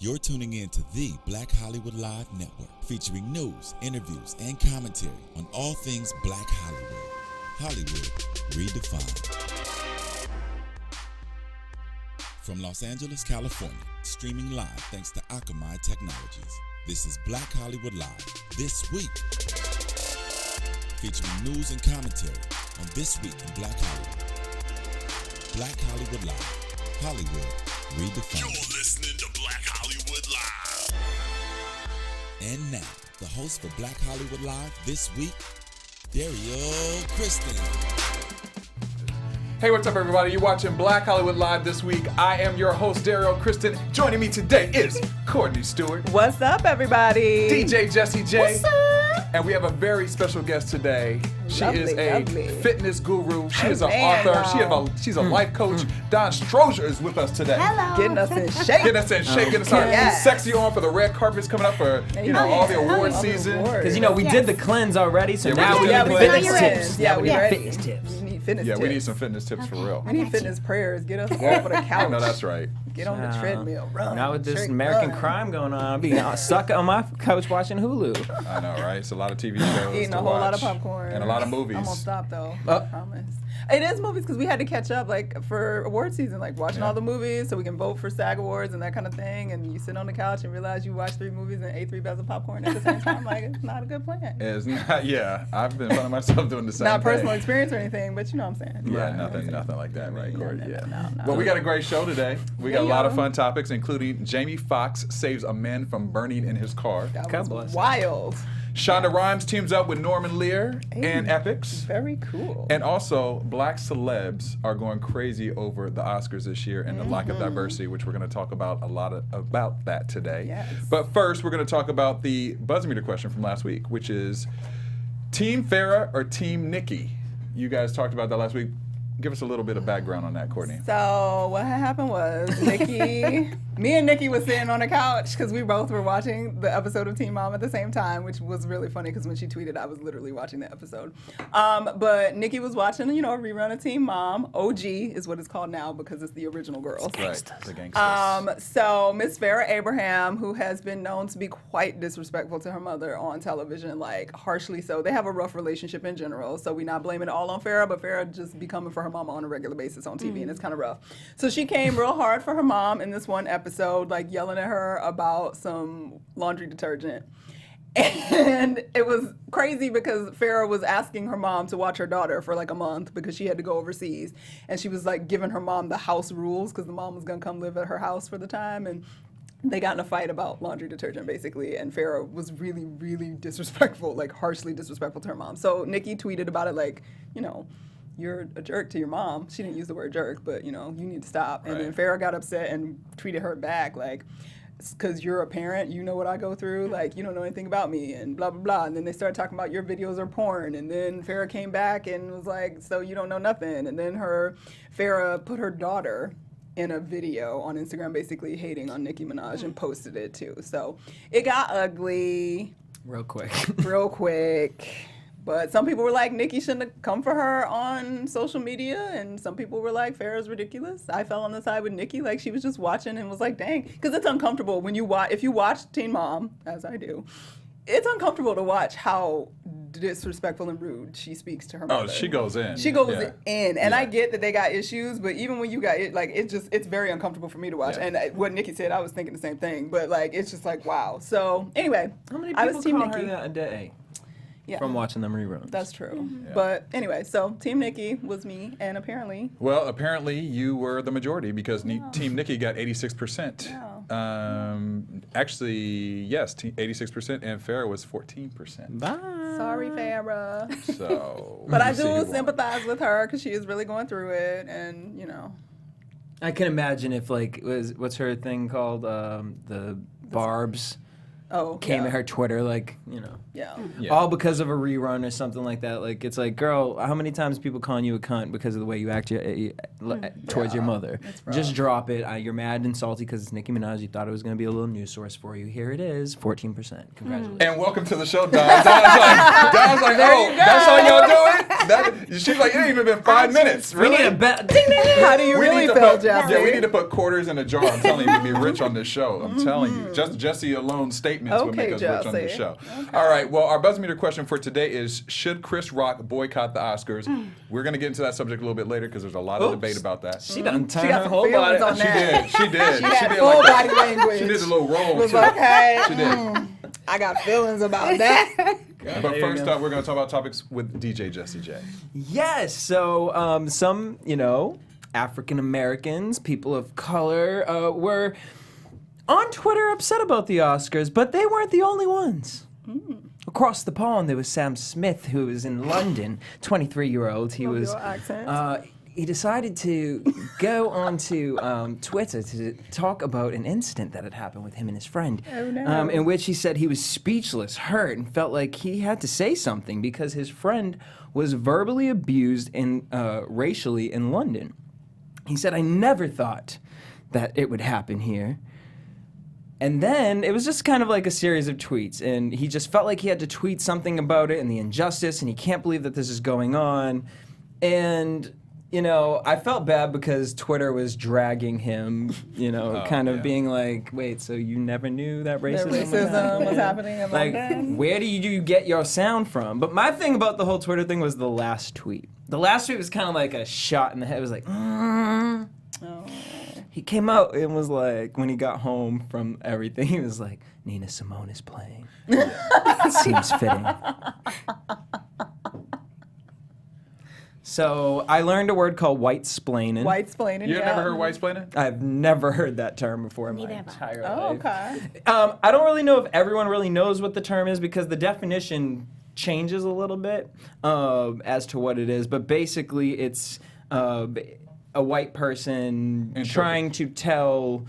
You're tuning in to the Black Hollywood Live Network, featuring news, interviews, and commentary on all things Black Hollywood. Hollywood redefined. From Los Angeles, California, streaming live thanks to Akamai Technologies. This is Black Hollywood Live, This Week. Featuring news and commentary on This Week in Black Hollywood. Black Hollywood Live, Hollywood redefined. You're listening to Black Hollywood Live. And now, the host for Black Hollywood Live This Week, Derrial Christon. Hey, what's up, everybody? You're watching Black Hollywood Live This Week. I am your host, Derrial Christon. Joining me today is Courtney Stewart. What's up, everybody? DJ Jesse J. What's up? And we have a very special guest today. She Lovely, is a lovely. fitness guru. She is an Amen, author. y'all. She's a life coach. Dawn Strozier is with us today. Hello. Getting us in shape. Getting us in shape, getting us our Yes. sexy on for the red carpets coming up for all the award season. Because, we did the cleanse already, so Yeah, now we we did need the the cleanse. fitness Now you're tips. ready. Yeah, we ready. Fitness tips. We need fitness Yeah, tips. we need some fitness tips for real. We need fitness prayers. Get us off of the couch. I know that's right. Get on the treadmill. Run. Not with this Drink, American run. crime going on. I'm being stuck on my couch watching Hulu. I know, right? It's a lot of TV shows. Eating to a whole lot of watch. popcorn. And a lot of movies. I'm gonna stop though. I promise. It is movies because we had to catch up for award season, watching all the movies so we can vote for SAG awards and that kind of thing. And you sit on the couch and realize you watched 3 movies and ate 3 bags of popcorn at the same time. It's not a good plan. It's not, yeah. I've been finding myself doing the same Not thing. personal experience or anything, but you know what I'm saying. Yeah, nothing like that, right, Courtney? no, Yeah. no. Well, we got a great show today. We got a lot of Yeah. fun topics, including Jamie Foxx saves a man from burning in his car. That God was bless. wild. Shonda Rhimes teams up with Norman Lear and Epics. Very cool. And also, black celebs are going crazy over the Oscars this year and the lack of diversity, which we're going to talk about about that today. Yes. But first, we're going to talk about the buzzer meter question from last week, which is Team Farrah or Team Nikki? You guys talked about that last week. Give us a little bit of background on that, Courtney. So what had happened was me and Nikki was sitting on the couch because we both were watching the episode of Teen Mom at the same time, which was really funny because when she tweeted, I was literally watching the episode. But Nikki was watching, a rerun of Teen Mom. OG is what it's called now because it's the original girls. Right, the gangsters. So Miss Farrah Abraham, who has been known to be quite disrespectful to her mother on television, harshly so. They have a rough relationship in general, so we're not blaming it all on Farrah, but Farrah just be coming for her mama on a regular basis on TV, and it's kind of rough. So she came real hard for her mom in this one episode, yelling at her about some laundry detergent. And it was crazy because Farrah was asking her mom to watch her daughter for a month because she had to go overseas. And she was giving her mom the house rules because the mom was going to come live at her house for the time. And they got in a fight about laundry detergent, basically, and Farrah was really, really disrespectful, harshly disrespectful to her mom. So Nikki tweeted about it you're a jerk to your mom. She didn't use the word jerk, but, you need to stop. And then Farrah got upset and tweeted her back, because you're a parent, you know what I go through, you don't know anything about me, and blah, blah, blah. And then they started talking about your videos are porn. And then Farrah came back and was like, so you don't know nothing. And then Farrah put her daughter in a video on Instagram basically hating on Nicki Minaj and posted it too. So it got ugly. Real quick. Real quick. But some people were like, Nikki shouldn't have come for her on social media, and some people were like, Farrah's ridiculous. I fell on the side with Nikki, she was just watching and was like, dang. Because it's uncomfortable when if you watch Teen Mom, as I do, it's uncomfortable to watch how disrespectful and rude she speaks to her mother. Oh, she goes in. She goes in, and I get that they got issues, but even when you got it, it's very uncomfortable for me to watch. Yeah. And what Nikki said, I was thinking the same thing, but it's just wow. So anyway, How many I people was Team call Nikki. her that a day Yeah. from watching them reruns? That's true. Yeah. But anyway, so Team Nikki was me, and apparently. Well, apparently you were the majority because Team Nikki got 86%. Actually, yes, 86%, and Farrah was 14%. Bye. Sorry, Farrah. So, But I you see who do won. sympathize with her because she is really going through it, and I can imagine if what's her thing called? The Barbs came at her Twitter, Yeah. all because of a rerun or something like that. It's girl, how many times people calling you a cunt because of the way you act towards your mother? Just drop it. You're mad and salty because it's Nicki Minaj. You thought it was going to be a little news source for you. Here it is, 14%. Congratulations. And welcome to the show, Dawn. Dawn's like, oh, that's how y'all do it? She's like, it ain't even been 5 minutes. We Really? need a bet. Ding, ding, ding. How do you We really need to feel, put, Jesse? yeah, we need to put quarters in a jar. I'm telling you, we'd be rich on this show. I'm telling you. Just Jesse alone statements would make us rich on this Jesse. show. All right, well, our buzz meter question for today is, should Chris Rock boycott the Oscars? We're going to get into that subject a little bit later because there's a lot of debate about that. She done She turned got her some whole feelings body. on that. She did. She had did full like body that. language. She did a little roll, Was too. okay. She did. I got feelings about that. But first up, we're going to talk about topics with DJ Jesse J. Yes. So some, African Americans, people of color, were on Twitter upset about the Oscars, but they weren't the only ones. Across the pond, there was Sam Smith, who was in London, 23-year-old. He Love was. your accent. He decided to go onto Twitter to talk about an incident that had happened with him and his friend, in which he said he was speechless, hurt, and felt like he had to say something because his friend was verbally abused and racially in London. He said, "I never thought that it would happen here." And then it was just kind of like a series of tweets, and he just felt like he had to tweet something about it and the injustice, and he can't believe that this is going on. And I felt bad because Twitter was dragging him, being like, wait, so you never knew that racism, was happening in Like, London? where do you get your sound from? But my thing about the whole Twitter thing was the last tweet. The last tweet was kind of like a shot in the head. It was like, He came out and was like, when he got home from everything, he was like, Nina Simone is playing. It seems fitting. So I learned a word called whitesplaining. Whitesplaining, You yeah. never heard whitesplaining? I've never heard that term before in my entire Oh, life. okay. I don't really know if everyone really knows what the term is because the definition changes a little bit as to what it is. But basically, it's a white person trying to tell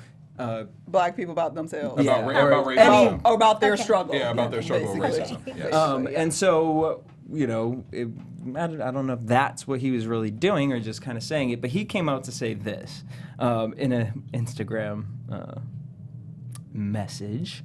Black people about themselves. About or racism. Or about their struggle. Yeah, about their struggle with Basically. racism. Yes. And so, I don't know if that's what he was really doing or just kind of saying it, but he came out to say this in an Instagram message.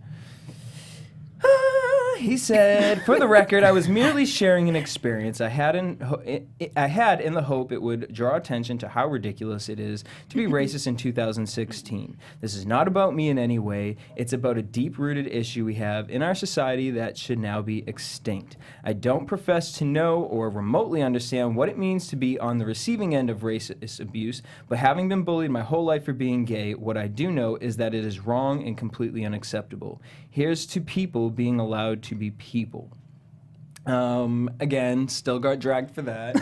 He said, "For the record, I was merely sharing an experience I had in the hope it would draw attention to how ridiculous it is to be racist in 2016. This is not about me in any way. It's about a deep-rooted issue we have in our society that should now be extinct. I don't profess to know or remotely understand what it means to be on the receiving end of racist abuse, but having been bullied my whole life for being gay, what I do know is that it is wrong and completely unacceptable. Here's to people being allowed to be people." Again, still got dragged for that.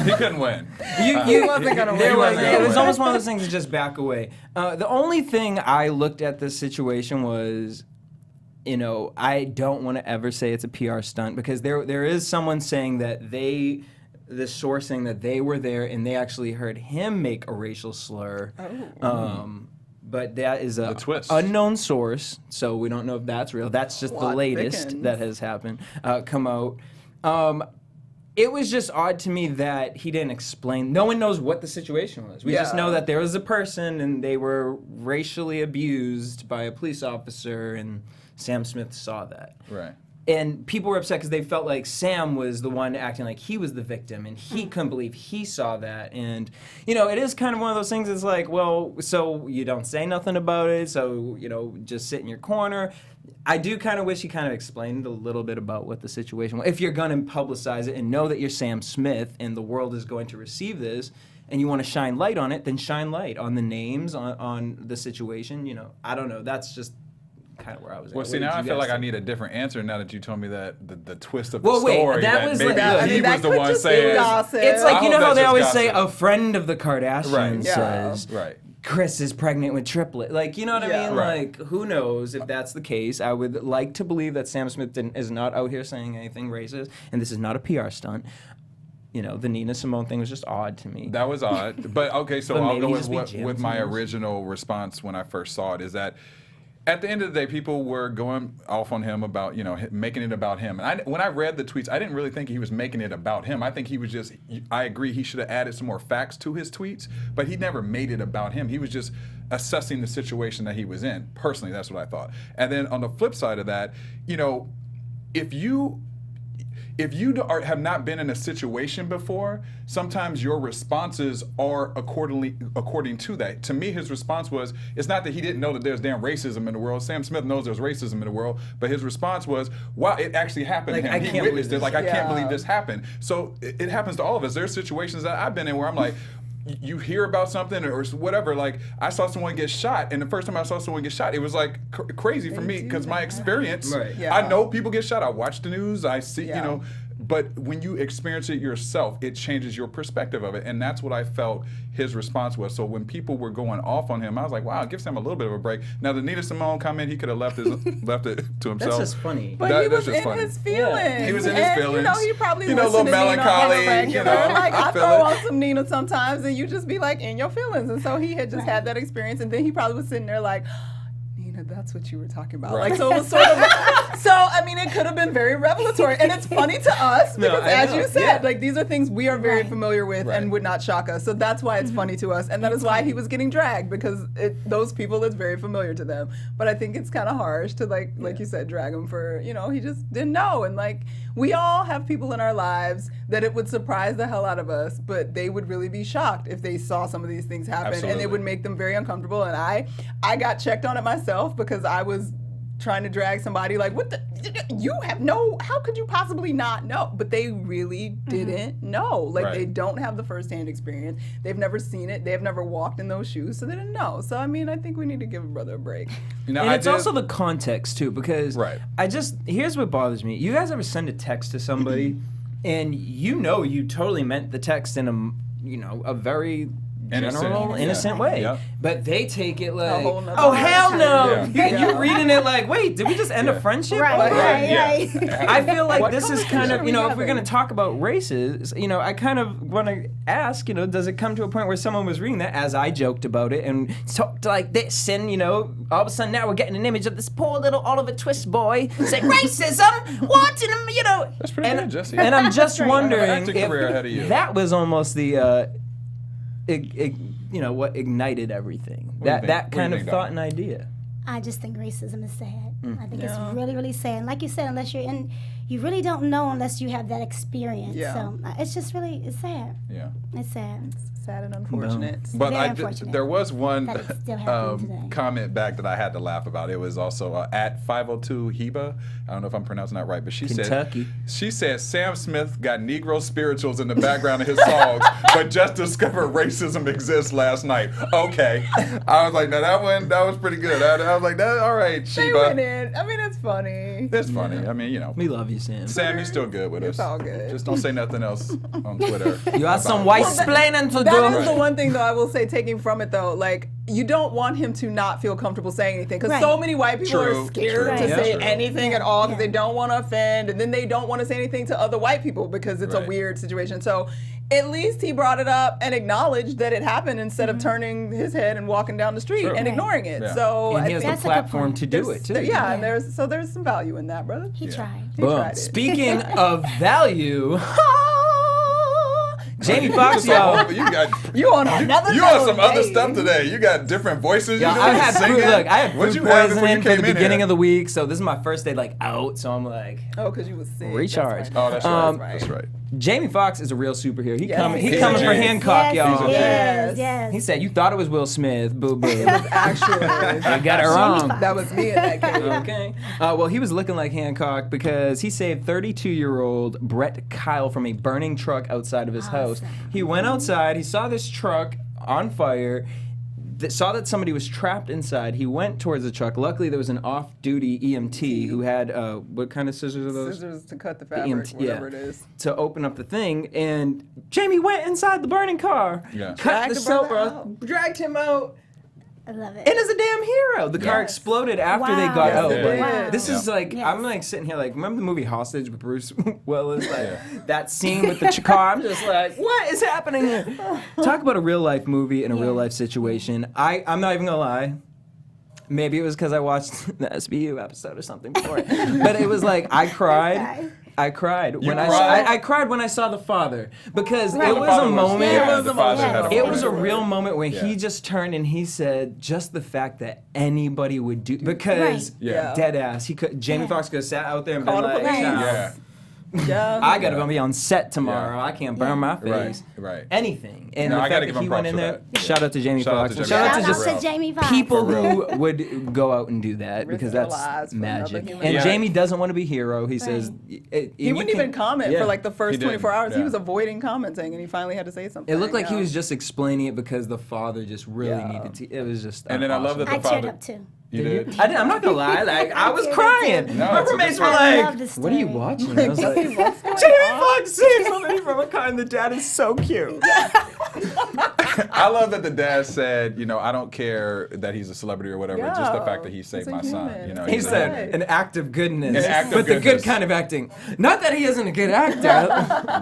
He couldn't win. You wasn't gonna there win. was, it was almost one of those things to just back away. The only thing I looked at this situation was, I don't want to ever say it's a PR stunt because there is someone saying that the source saying that they were there and they actually heard him make a racial slur. But that is a twist. unknown source, so we don't know if that's real. That's just the Plot latest thickens. that has happened, come out. It was just odd to me that he didn't explain. No one knows what the situation was. We just Yeah. know that there was a person and they were racially abused by a police officer, and Sam Smith saw that. Right. And people were upset because they felt like Sam was the one acting like he was the victim, and he couldn't believe he saw that. And, it is kind of one of those things. It's like, well, so you don't say nothing about it, so, just sit in your corner. I do kind of wish he kind of explained a little bit about what the situation was. If you're going to publicize it and know that you're Sam Smith and the world is going to receive this, and you want to shine light on it, then shine light on the names, on the situation. I don't know. That's just kind of where I was at. Well, What see, did now you I feel guys like I think? need a different answer now that you told me that the twist of Well, the wait, story. that was maybe like- I he mean, that was the could one just be saying. gossip. It's I like, hope how that's they just always say gossip. a friend of the Kardashians Right. Yeah. says Right. Chris is pregnant with triplet. Like, you know what I Yeah. mean? Right. Like, who knows if that's the case? I would like to believe that Sam Smith is not out here saying anything racist, and this is not a PR stunt. The Nina Simone thing was just odd to me. That was odd. But okay, so But I'll maybe go he with just be what, jamming with my tunes. original response when I first saw it is that at the end of the day, people were going off on him about, making it about him. And when I read the tweets, I didn't really think he was making it about him. I think he was just, I agree, he should have added some more facts to his tweets, but he never made it about him. He was just assessing the situation that he was in. Personally, that's what I thought. And then on the flip side of that, if you have not been in a situation before, sometimes your responses are according to that. To me, his response was, it's not that he didn't know that there's damn racism in the world. Sam Smith knows there's racism in the world, but his response was, wow, it actually happened to him. He witnessed it. Like, I can't believe this happened. So it happens to all of us. There's situations that I've been in where I'm like, you hear about something or whatever. Like, I saw someone get shot, and the first time I saw someone get shot, it was like crazy for me because my experience. Right. Yeah. I know people get shot. I watch the news. I see, you know. But when you experience it yourself, it changes your perspective of it, and that's what I felt his response was. So when people were going off on him, I was like, "Wow, it gives him a little bit of a break." Now the Nina Simone comment, he could have left it to himself. That's just funny. But he was that's just in funny. his feelings. Yeah. He was in his And, feelings. You know, he probably You know, a listened little to Nina melancholy, on a regular. you know, Like, I I feel throw it. on some Nina sometimes, and you just be like in your feelings. And so he had just had that experience, and then he probably was sitting there like, Nina, that's what you were talking about. Right. Like, so it was sort of, so, I mean, it could have been very revelatory. And it's funny to us No, because, I as know, you said, yeah. like, these are things we are very familiar with Right. and would not shock us. So that's why it's funny to us. And that is why he was getting dragged, because those people, it's very familiar to them. But I think it's kind of harsh to, like you said, drag him for, you know, he just didn't know. And, like, we all have people in our lives that it would surprise the hell out of us, but they would really be shocked if they saw some of these things happen. And Absolutely. it would make them very uncomfortable. And I got checked on it myself because I was trying to drag somebody like, what the, you have no, how could you possibly not know? But they really didn't know. Like, Right. they don't have the firsthand experience. They've never seen it. They've never walked in those shoes, so they didn't know. So, I mean, I think we need to give a brother a break. You know, And I it's did- also the context too, because Right. here's what bothers me. You guys ever send a text to somebody, and you totally meant the text in a very general, innocent way, Yeah. but they take it like, whole nother oh hell no! Yeah. You're reading it like, wait, did we just end a friendship? Right, over it? right. I feel like What this is conversation kind are of, we if we're having? going to talk about races, I kind of want to ask, does it come to a point where someone was reading that, as I joked about it, and talked like this, and, all of a sudden now we're getting an image of this poor little Oliver Twist boy saying, racism, what, and, That's pretty good, Jesse. And I'm just You have an wondering acting career ahead of you. if that was almost the, what ignited everything. What do you think? That What do you kind of think, thought Dawn? and idea. I just think racism is sad. I think it's Yeah. really, really sad. And like you said, unless you're in, you really don't know unless you have that experience. Yeah. So it's just really, it's sad. Yeah. It's sad. Sad and unfortunate. But Very I unfortunate there was one that it's still happening today. comment back that I had to laugh about. It was also at 502 Heba. I don't know if I'm pronouncing that right, but she Kentucky. said Sam Smith got Negro spirituals in the background of his songs, but just discovered racism exists last night. Okay, I was like, no, that was pretty good. I was like, that all right, They went Sheba. in. I mean, it's funny. It's funny. I mean, We love you, Sam. Sam, you're still good with us. It's all good. Just don't say nothing else on Twitter. You have some about it. whitesplaining to That do. is the one thing, though, I will say, taking from it, though, like, you don't want him to not feel comfortable saying anything, because Right. so many white people True, are scared true. to Yeah. say True. anything at all because they don't want to offend, and then they don't want to say anything to other white people because it's a Right. weird situation. So at least he brought it up and acknowledged that it happened instead of turning his head and walking down the street True. and Right. ignoring it. Yeah. So And I he has the think That's a good platform point. to do it, too. yeah, and there's some value in that, brother. He tried. He Boom. tried it. Speaking of value, Jamie You Foxx, just y'all. you got You on another You on level, some other baby. stuff today. You got different voices. Yeah, you I doing had singing. food. Look, I had What'd food you have before you poisoning for came the in beginning here? of the week, so this is my first day out. So I'm like, Oh, because you was sick. Recharge. That's right. Oh, that's right. Um, That's right. Jamie Foxx is a real superhero. He Yes. coming. He He's coming a for genius. Hancock, y'all. Yes. Yes. He said you thought it was Will Smith. Boo boo. Actually, I got it wrong. that was me in that case. Okay. Well, he was looking like Hancock because he saved 32-year-old Brett Kyle from a burning truck outside of his house. Awesome. He went outside. He saw this truck on fire. Saw that somebody was trapped inside. He went towards the truck. Luckily, there was an off-duty EMT who had what kind of scissors are those? Scissors to cut the fabric, EMT, whatever yeah. it is. To open up the thing, and Jamie went inside the burning car, Yeah. cut Dragged the the brother silver, out. dragged him out, I love it. and is a damn hero. The car Yes. exploded after they Wow. got Yes, out. it But did. Wow. this is like, Yes. I'm like sitting here like, remember the movie Hostage with Bruce Willis? Like Yeah. that scene with the car. I'm just like, what is happening here? Talk about a real life movie and a Yeah. real life situation. I'm not even gonna lie. Maybe it was because I watched the SVU episode or something before it. But it was like I cried. I cried when cried? I cried when I saw the father because Right. it The was father a was- moment. yeah, It was the a father moment. had a It was a moment. real moment when Yeah. he just turned and he said just the fact that anybody would do because Right. Yeah. dead ass he could Jamie Yeah. Foxx could have sat out there and Call been the like police. "Child, Yeah. Yeah. I gotta be on set tomorrow. Yeah. I can't burn my Right, face. right. Anything. And No, the I fact gotta that give he him went props in for there. that. Shout out to Jamie Shout out Foxx. to And Jamie shout out Shout to out just to Jamie Foxx. people For real. who would go out and do that because Risk their that's lives for another magic. human And being. Jamie doesn't want to be hero. He says He wouldn't even comment for like the first He didn't, 24 hours. He yeah. was avoiding commenting, and he finally had to say something. It looked like he yeah. was just explaining it because the father just really Yeah. needed to. It was just. And then I love that I the teared father. up too. You did? I'm not gonna lie. Like I was teared up crying. too. No, My it's a roommates good were story. I like, love this "What are you story. watching?" I was like, Jesse, what's going Jamie on? Foxx says somebody from a car, and the dad is so cute. I love that the dad said, you know, I don't care that he's a celebrity or whatever, just the Yeah. faid that he saved He's a my son. human. You know, He he's a said, human. "An act of goodness, An act of but the good goodness. kind of acting. Not that he isn't a good actor."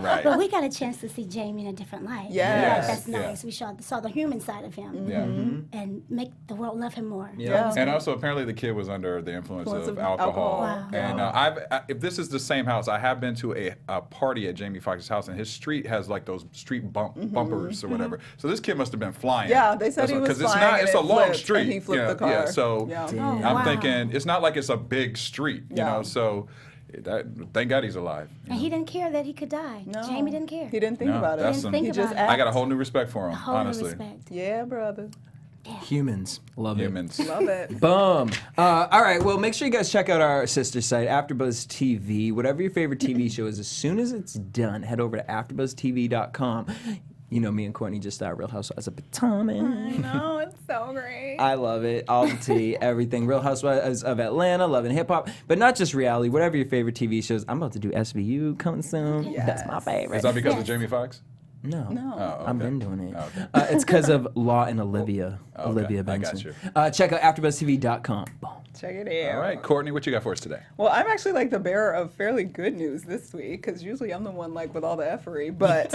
Right. But we got a chance to see Jamie in a different light. Yes. That's Yeah. nice. We saw the human side of him. Yeah. And make the world love him more. Yeah. And also, apparently, the kid was under the influence Influence of of alcohol. alcohol. Wow. And if this is the same house, I have been to a party at Jamie Foxx's house, and his street has like those street bumpers or whatever. So this kid must have been flying. Yeah, they said he was because it's flying not. and It's a it long flipped, street. and he flipped the Yeah. car. So Yeah. Oh, I'm wow. thinking it's not like it's a big street. You Yeah. know. So thank God he's alive. And he didn't care that he could die. No. Jamie didn't care. He didn't think No, about it. that's Didn't some- think He about just it. I got a acted. whole new respect for him. Whole new honestly. respect. Yeah, brother. Humans love it. Humans. Love it. Boom. All right. Well, make sure you guys check out our sister site, AfterBuzz TV. Whatever your favorite TV show is, as soon as it's done, head over to AfterBuzzTV.com. You know, me and Courtney just started Real Housewives of Potomac. No, it's so great. I love it. All the tea, everything. Real Housewives of Atlanta, Love and Hip Hop, but not just reality. Whatever your favorite TV shows. I'm about to do SVU coming soon. That's my favorite. Is that because of Yes. Jamie Foxx? No. No. Oh, okay. I've been doing it. Oh, okay. It's because of Law and Olivia. Okay, Olivia I Benson. got you. Check out AfterBuzzTV.com. Boom. Check it out. All right, Courtney, what you got for us today? Well, I'm actually like the bearer of fairly good news this week because usually I'm the one like with all the effery. But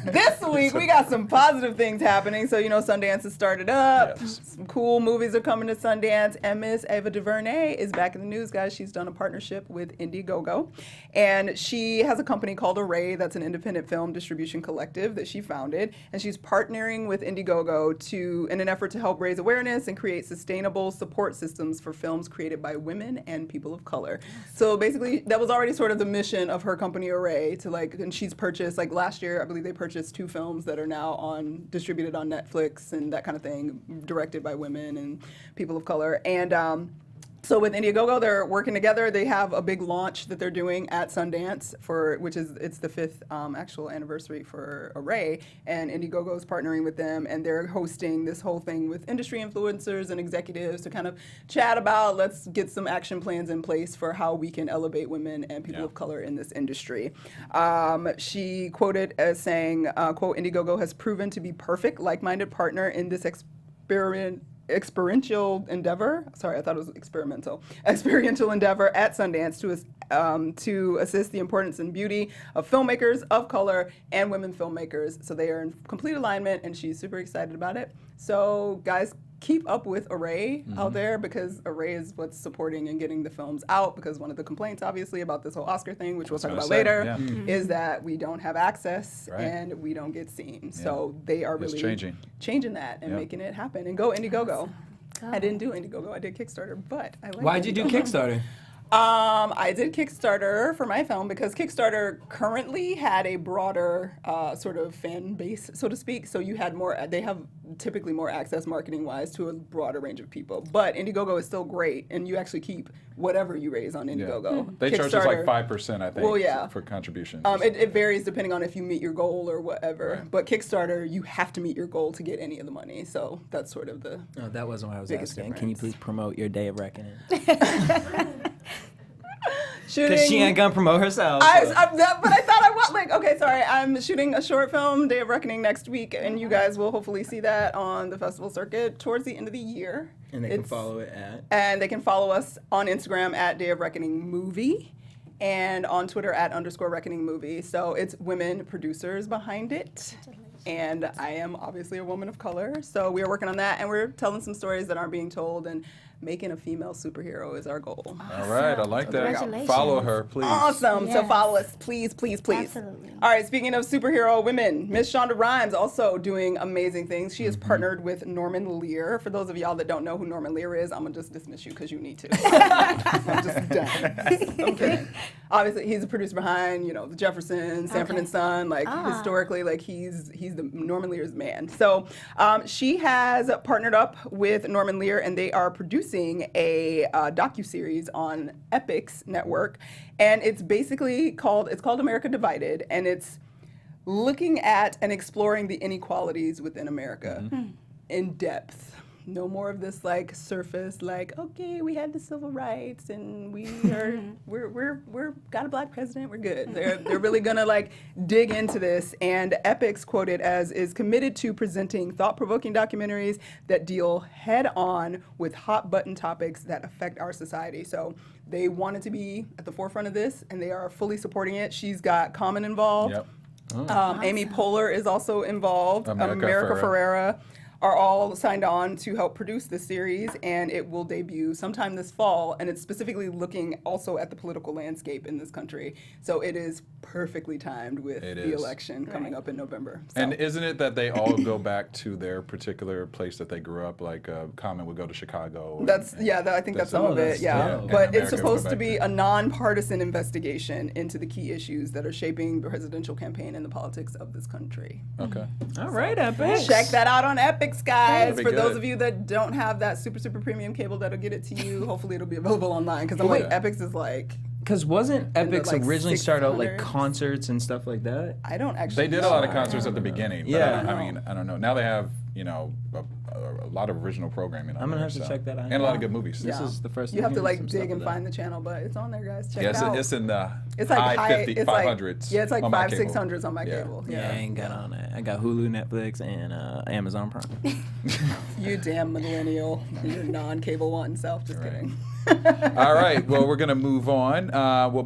this week we got some positive things happening. So, you know, Sundance has started up. Yes. Some cool movies are coming to Sundance. And Miss Ava DuVernay is back in the news, guys. She's done a partnership with Indiegogo. And she has a company called Array that's an independent film distribution collective that she founded. And she's partnering with Indiegogo in an effort to help raise awareness and create sustainable support systems for films created by women and people of color. So basically, that was already sort of the mission of her company Array and she's purchased, like last year, I believe they purchased 2 films that are now distributed on Netflix and that kind of thing, directed by women and people of color. And so with Indiegogo, they're working together. They have a big launch that they're doing at Sundance it's the 5th actual anniversary for Array, and Indiegogo is partnering with them, and they're hosting this whole thing with industry influencers and executives to kind of chat about, let's get some action plans in place for how we can elevate women and people of color in this industry. She quoted as saying, quote, Indiegogo has proven to be perfect, like-minded partner in this experiential endeavor. Sorry, I thought it was experimental endeavor at Sundance to assist the importance and beauty of filmmakers of color and women filmmakers. So they are in complete alignment, and she's super excited about it. So guys, keep up with Array out there, because Array is what's supporting and getting the films out, because one of the complaints obviously about this whole Oscar thing, which we'll talk about later, is that we don't have access and we don't get seen. So they are really changing that and making it happen. And go Indiegogo. I didn't do Indiegogo, I did Kickstarter, but I like Why'd you do Kickstarter? I did Kickstarter for my film because Kickstarter currently had a broader sort of fan base, so to speak. So you had they have typically more access marketing-wise to a broader range of people. But Indiegogo is still great, and you actually keep whatever you raise on Indiegogo. They charge us like 5%, I think, for contributions. It varies depending on if you meet your goal or whatever. Right. But Kickstarter, you have to meet your goal to get any of the money. So that's sort of the No, that wasn't what I was biggest asking. difference. Can you please promote your Day of Reckoning? Because she ain't gonna promote herself. But I thought I was okay, sorry. I'm shooting a short film, Day of Reckoning, next week, and you guys will hopefully see that on the festival circuit towards the end of the year. And they can follow it at? And they can follow us on Instagram at Day of Reckoning Movie, and on Twitter at _Reckoning Movie. So it's women producers behind it. And I am obviously a woman of color, so we are working on that, and we're telling some stories that aren't being told, and making a female superhero is our goal. All right, I like that. Congratulations. Follow her, please. Awesome. So Yes. follow us, please, please, please. Absolutely. All right, speaking of superhero women, Miss Shonda Rhimes also doing amazing things. She is partnered with Norman Lear. For those of y'all that don't know who Norman Lear is, I'm going to just dismiss you because you need to. I'm just done. I'm kidding. Obviously, he's the producer behind, the Jefferson, Sanford and Son. Like, historically, like, he's the Norman Lear's man. So she has partnered up with Norman Lear, and they are producing a docuseries on Epix Network. And it's basically called America Divided, and it's looking at and exploring the inequalities within America in depth. No more of this like surface, like, okay, we had the civil rights and we are we're got a black president, we're good. They're really gonna like dig into this, and Epix quoted as is committed to presenting thought-provoking documentaries that deal head on with hot button topics that affect our society. So they wanted to be at the forefront of this, and they are fully supporting it. She's got Common involved. Yep. Amy Poehler is also involved. America Ferrera are all signed on to help produce this series, and it will debut sometime this fall, and it's specifically looking also at the political landscape in this country. So it is perfectly timed with the election coming up in November. So. And isn't it that they all go back to their particular place that they grew up? Like Common would go to Chicago. I think that's some of it, dope. But And it's supposed America to be goes back a nonpartisan investigation into the key issues that are shaping the presidential campaign and the politics of this country. Okay. All right, Epix. Check that out on Epix, guys. That'd be For those good. of you that don't have that super premium cable that'll get it to you, hopefully it'll be available online. Because I'm like, Epix is like, Because wasn't In the, Epix like, originally started out like 600s? concerts and stuff like that? I don't actually. They did a lot of concerts at the beginning. But Yeah. I don't know. Now they have, a lot of original programming on I'm gonna there, have to so. check that out. And a lot of good movies. This is the first You time have to hearing like some dig stuff and of that. find the channel, but it's on there, guys. Check Yeah, it out. it's in the It's like high 50, it's like 500s. Yeah, it's like on my 500, cable. 600s on my cable. Yeah, I ain't got on that. I got Hulu, Netflix, and Amazon Prime. You damn millennial. Your non-cable one self. Just kidding. All right. Well, we're going to move on.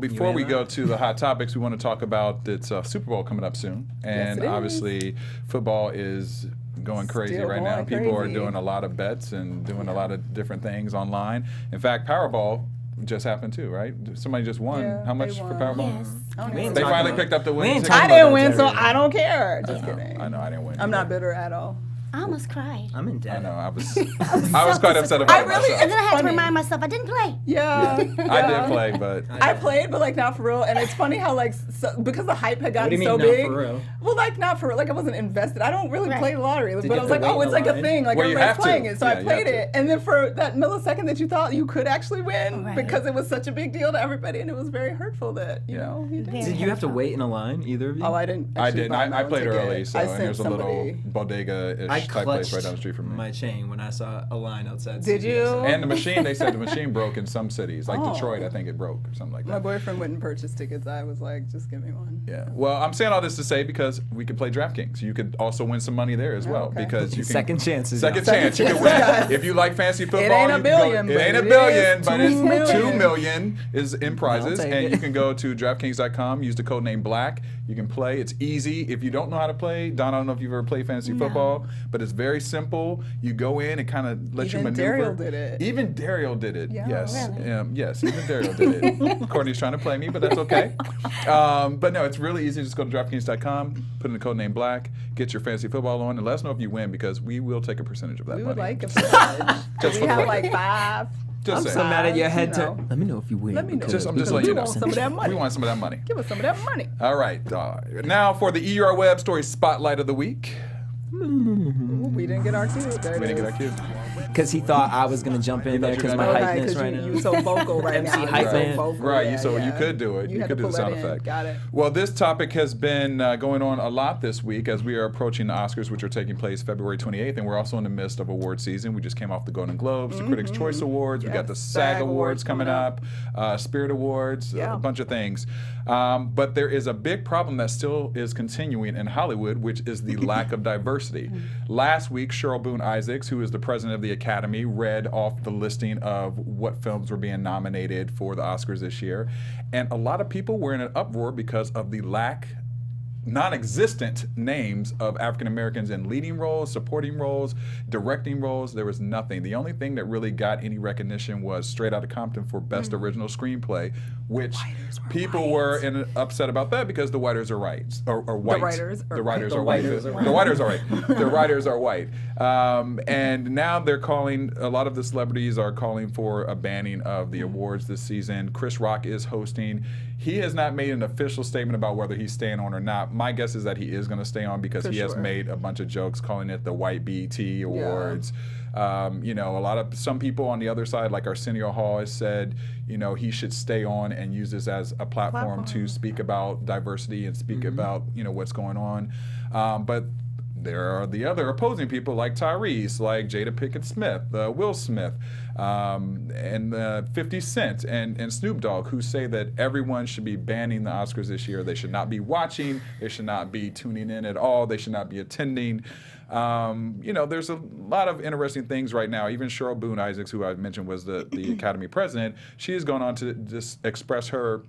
Before we in go on? to the hot topics, we want to talk about it's Super Bowl coming up soon. And it is. obviously, football is going crazy Still right now. going People are crazy. doing a lot of bets and doing a lot of different things online. In fact, Powerball just happened too, right? Somebody just won. Yeah, How much they for won. Powerball? Yes. I don't We even ain't They talking finally about- picked up the we win. ain't ticket. talking I about didn't that, win, so Terry. I don't care. Just kidding. I know I didn't win. I'm not either. bitter at all. I almost cried. I'm in I debt. know. I was quite upset about I it really- myself. And then I had to funny. remind myself I didn't play. Yeah. I did play, but I played, but like not for real. And it's funny how like because the hype had What do gotten you so mean, not big. for real? Well, like not for real. Like I wasn't invested. I don't really Right. play lottery, but you I have was to like, wait oh, in it's the like a line? thing. Like Well, you everybody's have to. playing it, so Yeah, I you played have to. it. And then for that millisecond that you thought you could actually win, Right. because it was such a big deal to everybody, and it was very hurtful that you know you Very did. Did you have to wait in a line, either of you? Oh, I didn't. I actually didn't. buy my I own played ticket. early, so I and sent there's a little somebody. bodega-ish I type place clutched right down the street from me. my chain when I saw a line outside. Did CVS. you? And the machine, they said the machine broke in some cities, like Oh. Detroit, I think it broke or something like My that. boyfriend went and purchased tickets. I was like, just give me one. Yeah. Well, I'm saying all this to say because we could play DraftKings. You could also win some money there as well Okay. because you can Second chances. Second y'all. chance. You can win. If you like fantasy football, ain't a you can billion, Go, but it ain't a it billion, is but it's 2 million. 2 million is in prizes, take and it. you can go to DraftKings.com. Use the code name Black. You can play. It's easy. If you don't know how to play, Don, I don't know if you've ever played fantasy football, but it's very simple. You go in and kind of let you Even maneuver. Derrial did it. Even Derrial did it. Yeah, yes. really? Yes. Even Derrial did it. Courtney's trying to play me, but that's okay. But no, it's really easy. Just go to DraftKings.com, put in the code name Black, get your fantasy football on, and let us know if you win because we will take a percentage of that We money. would like a percentage. Just we for the have record. like 5. Just I'm saying. so mad at your head You to. know. Let me know if you win. Let me know. because I'm just We letting you know. want some of that money. We want some of that money. Give us some of that money. All right. Now for the ER Web Story Spotlight of the Week. We didn't get our cue. There it We didn't get is. our cue. Because he thought I was gonna jump in there thought you because were my gonna- Okay, hypeness because right now. you so vocal right MC now. hype You're man. so vocal. Right, yeah, so you yeah. could do it. You had could to do the pull sound that in. effect. Got it. Well, this topic has been going on a lot this week as we are approaching the Oscars, which are taking place February 28th, and we're also in the midst of award season. We just came off the Golden Globes, the Critics' Choice Awards. We got the Yes, SAG Awards coming up, Spirit Awards, Yeah. a bunch of things. But there is a big problem that still is continuing in Hollywood, which is the lack of diversity. Last week, Cheryl Boone Isaacs, who is the president of the Academy, read off the listing of what films were being nominated for the Oscars this year. And a lot of people were in an uproar because of the lack non-existent names of African Americans in leading roles, supporting roles, directing roles. There was nothing. The only thing that really got any recognition was Straight Outta Compton for Best Original Screenplay, which people were upset about that because the writers are white. The writers are white. The writers are white. And now they're calling, a lot of the celebrities are calling for a banning of the awards this season. Chris Rock is hosting. He has not made an official statement about whether he's staying on or not. My guess is that he is going to stay on because he has made a bunch of jokes calling it the white BET Awards. Some people on the other side, like Arsenio Hall, has said, he should stay on and use this as a platform to speak about diversity and speak about, what's going on. But there are the other opposing people like Tyrese, like Jada Pinkett Smith, Will Smith, and 50 Cent and Snoop Dogg, who say that everyone should be banning the Oscars this year. They should not be watching. They should not be tuning in at all. They should not be attending. There's a lot of interesting things right now. Even Cheryl Boone Isaacs, who I mentioned was the Academy president, she has gone on to just express her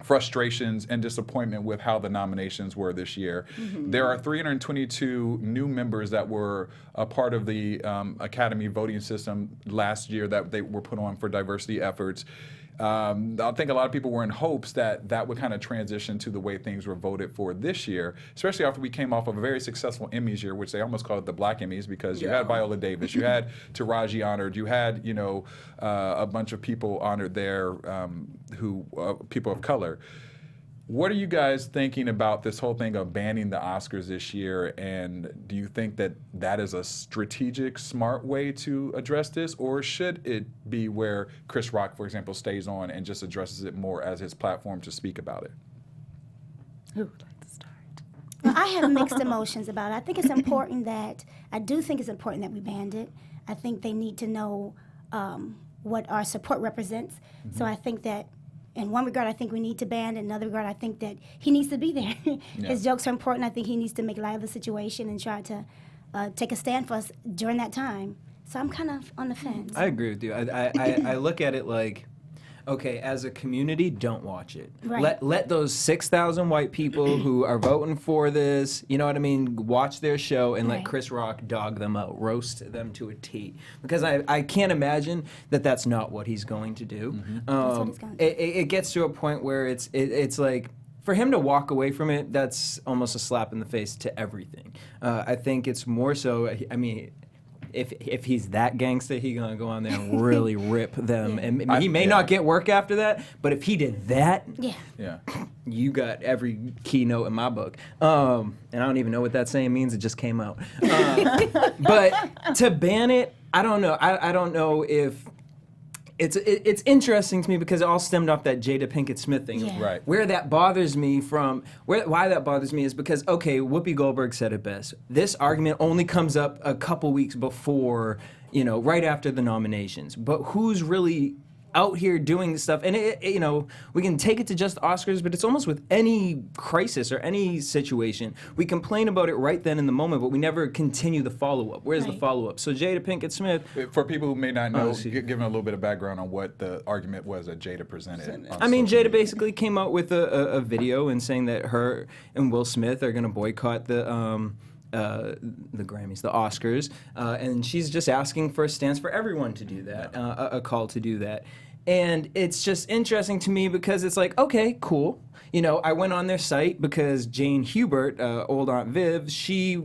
frustrations and disappointment with how the nominations were this year. There are 322 new members that were a part of the Academy voting system last year that they were put on for diversity efforts. I think a lot of people were in hopes that that would kind of transition to the way things were voted for this year, especially after we came off of a very successful Emmys year, which they almost called it the Black Emmys, because you had Viola Davis, you had Taraji honored, you had a bunch of people honored there who people of color. What are you guys thinking about this whole thing of banning the Oscars this year? And do you think that that is a strategic, smart way to address this? Or should it be where Chris Rock, for example, stays on and just addresses it more as his platform to speak about it? Who would like to start? Well, I have mixed emotions about it. I think it's important that we banned it. I think they need to know what our support represents. So I think that in one regard, I think we need to ban. In another regard, I think that he needs to be there. His jokes are important. I think he needs to make light of the situation and try to take a stand for us during that time. So I'm kind of on the fence. I agree with you. I look at it like, okay, as a community, don't watch it. Right. Let those 6,000 white people who are voting for this, you know what I mean, watch their show and let Chris Rock dog them out, roast them to a T. Because I can't imagine that that's not what he's going to do. That's what he's going to do. It gets to a point where it's like, for him to walk away from it, that's almost a slap in the face to everything. I think it's more so, I mean, if he's that gangster, he's gonna go on there and really rip them. And he may not get work after that, but if he did that, you got every keynote in my book. And I don't even know what that saying means. It just came out. But to ban it, I don't know. I don't know if it's interesting to me because it all stemmed off that Jada Pinkett Smith thing. Yeah. Right. Why that bothers me is because, okay, Whoopi Goldberg said it best. This argument only comes up a couple weeks before, right after the nominations. But who's really out here doing this stuff? And we can take it to just Oscars, but it's almost with any crisis or any situation. We complain about it right then in the moment, but we never continue the follow-up. Where's the follow-up? So Jada Pinkett Smith. For people who may not know, giving a little bit of background on what the argument was that Jada presented. I mean, Jada basically came out with a video and saying that her and Will Smith are going to boycott the Grammys, the Oscars, and she's just asking for a stance for everyone to do that, a call to do that. And it's just interesting to me because it's like, okay, cool. I went on their site because Jane Hubert, old Aunt Viv, she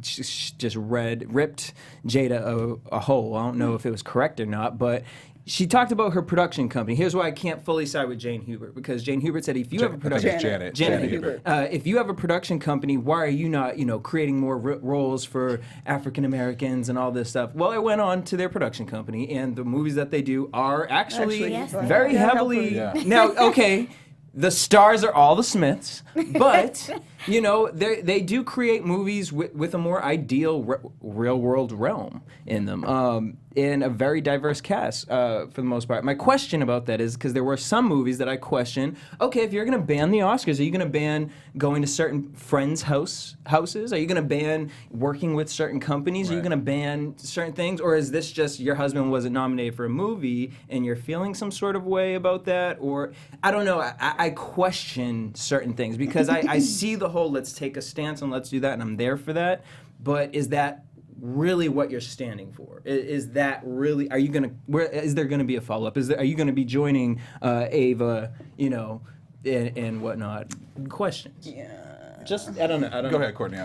just ripped Jada a hole. I don't know if it was correct or not, but she talked about her production company. Here's why I can't fully side with Jane Hubert, because Jane Hubert said if you have a production Janet Hubert. If you have a production company, why are you not creating more roles for African Americans and all this stuff? Well, I went on to their production company, and the movies that they do are actually very heavily. Yeah. Now, okay, the stars are all the Smiths, but You know, they do create movies with a more ideal real world realm in them, in a very diverse cast for the most part. My question about that is because there were some movies that I questioned. Okay, if you're going to ban the Oscars, are you going to ban going to certain friends' houses? Are you going to ban working with certain companies? Are you going to ban certain things, or is this just your husband wasn't nominated for a movie and you're feeling some sort of way about that? Or I don't know. I question certain things because I see the whole let's take a stance and let's do that, and I'm there for that. But is that really what you're standing for? Is that really? Are you gonna? Is there gonna be a follow up? Are you gonna be joining Ava? You know, and whatnot? Questions. Yeah. Just I don't know. Go ahead, Courtney.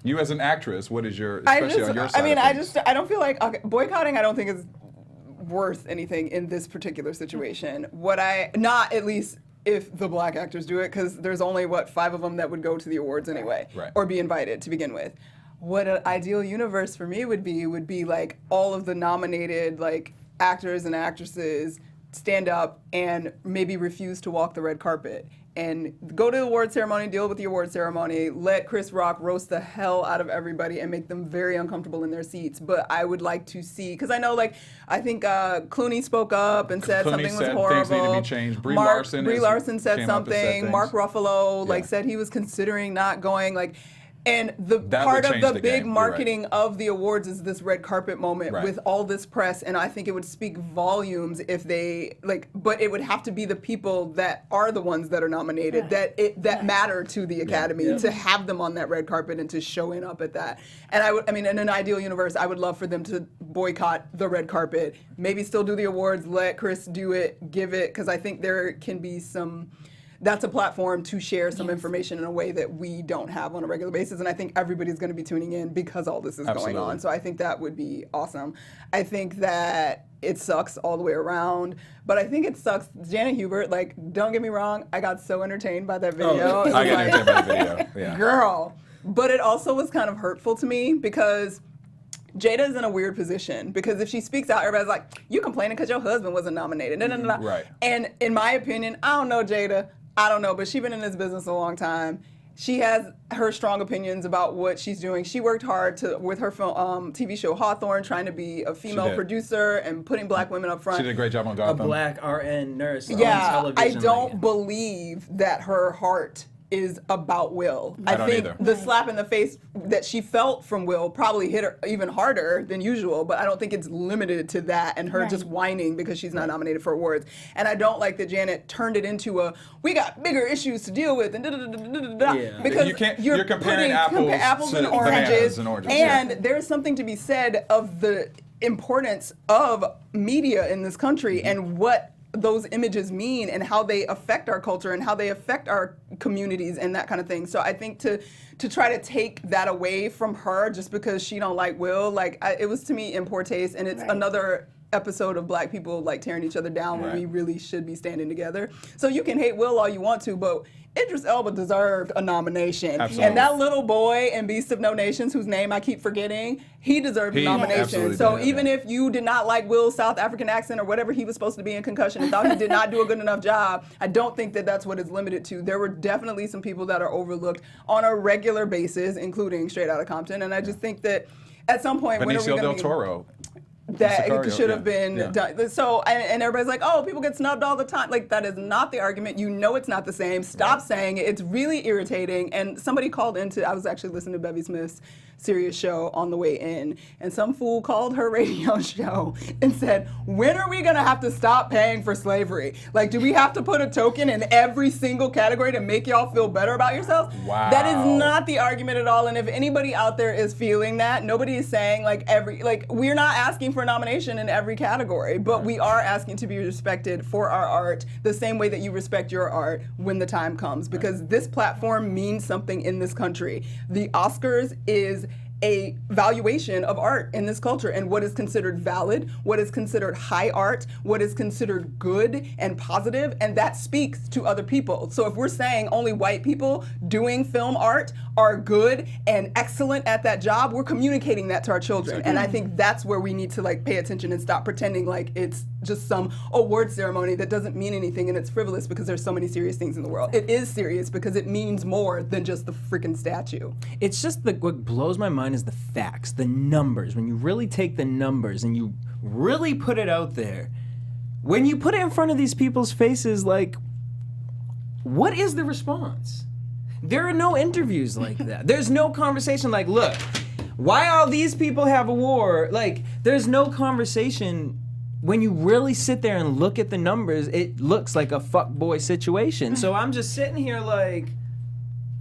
You as an actress, what is your, especially on your side of things? I don't feel like boycotting. I don't think is worth anything in this particular situation. Not at least if the black actors do it, because there's only 5 of them that would go to the awards anyway, or be invited to begin with. What an ideal universe for me would be like all of the nominated like actors and actresses stand up and maybe refuse to walk the red carpet and go to the award ceremony, deal with the award ceremony, let Chris Rock roast the hell out of everybody and make them very uncomfortable in their seats. But I would like to see, because I know, I think Clooney spoke up and said something was horrible. Things need to be changed. Brie Larson said something. Mark Ruffalo said he was considering not going. And the part of the big marketing of the awards is this red carpet moment with all this press, and I think it would speak volumes if they but it would have to be the people that are the ones that are nominated that matter to the Academy to have them on that red carpet and to showing up at that. And in an ideal universe, I would love for them to boycott the red carpet, maybe still do the awards, let Chris do it, give it, because I think there can be some. That's a platform to share some information in a way that we don't have on a regular basis. And I think everybody's going to be tuning in because all this is going on. So I think that would be awesome. I think that it sucks all the way around. But I think it sucks. Janet Hubert, don't get me wrong, I got so entertained by that video. I got entertained by the video. Yeah. Girl. But it also was kind of hurtful to me because Jada's in a weird position because if she speaks out, everybody's like, you complaining because your husband wasn't nominated. No. Right. And in my opinion, I don't know Jada. I don't know, but she's been in this business a long time. She has her strong opinions about what she's doing. She worked hard with her film, TV show Hawthorne, trying to be a female producer and putting black women up front. She did a great job on Gotham. A black RN nurse on television. I don't believe that her heart is about Will. I think either. The slap in the face that she felt from Will probably hit her even harder than usual, but I don't think it's limited to that and her just whining because she's not nominated for awards. And I don't like that Janet turned it into we got bigger issues to deal with and because you're comparing apples and to oranges. bananas and oranges. And there's something to be said of the importance of media in this country and what those images mean and how they affect our culture and how they affect our communities and that kind of thing. So I think to try to take that away from her just because she don't like Will, it was to me in poor taste, and it's another episode of black people tearing each other down when we really should be standing together. So you can hate Will all you want to, but Idris Elba deserved a nomination. Absolutely. And that little boy in Beast of No Nations, whose name I keep forgetting, he deserved a nomination. So even if you did not like Will's South African accent or whatever he was supposed to be in Concussion and thought he did not do a good enough job, I don't think that that's what it's limited to. There were definitely some people that are overlooked on a regular basis, including Straight Outta Compton. And I just think that at some point, when are we going to Benicio del Toro. That it should have been done. So, and everybody's like, oh, people get snubbed all the time. That is not the argument. You know it's not the same. Stop saying it. It's really irritating. And somebody called I was actually listening to Bevy Smith's Sirius show on the way in, and some fool called her radio show and said, when are we going to have to stop paying for slavery? Do we have to put a token in every single category to make y'all feel better about yourselves? Wow. That is not the argument at all. And if anybody out there is feeling that, nobody is saying we're not asking for a nomination in every category, but we are asking to be respected for our art the same way that you respect your art when the time comes, because this platform means something in this country. The Oscars is a valuation of art in this culture and what is considered valid, what is considered high art, what is considered good and positive, and that speaks to other people. So if we're saying only white people doing film art are good and excellent at that job, we're communicating that to our children. And I think that's where we need to like pay attention and stop pretending like it's just some award ceremony that doesn't mean anything and it's frivolous because there's so many serious things in the world. It is serious because it means more than just the freaking statue. It's just what blows my mind is the facts, the numbers. When you really take the numbers and you really put it out there, when you put it in front of these people's faces, like, what is the response? There are no interviews like that. There's no conversation like, look, why all these people have a war? Like, there's no conversation. When you really sit there and look at the numbers, it looks like a fuckboy situation. So I'm just sitting here like,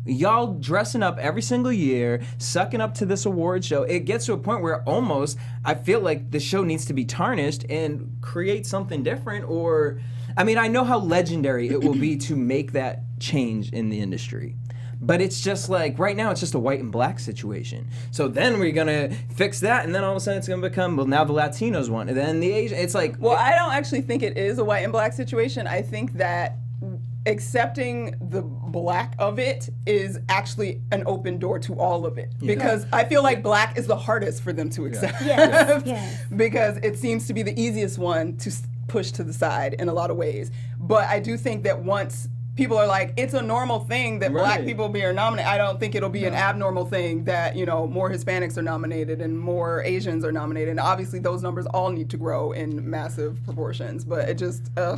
y'all dressing up every single year, sucking up to this award show. It gets to a point where almost I feel like the show needs to be tarnished and create something different. Or, I mean, I know how legendary it will be to make that change in the industry. But it's just like, right now it's just a white and black situation. So then we're gonna fix that, and then all of a sudden it's gonna become, well, now the Latinos want it, and then the Asian, it's like... Well, I don't actually think it is a white and black situation. I think that accepting the black of it is actually an open door to all of it. Because I feel like black is the hardest for them to accept. Yes. Because it seems to be the easiest one to push to the side in a lot of ways. But I do think that once people are like, it's a normal thing that black people are nominated, I don't think it'll be an abnormal thing that, you know, more Hispanics are nominated and more Asians are nominated. And obviously those numbers all need to grow in massive proportions, but it just, Well,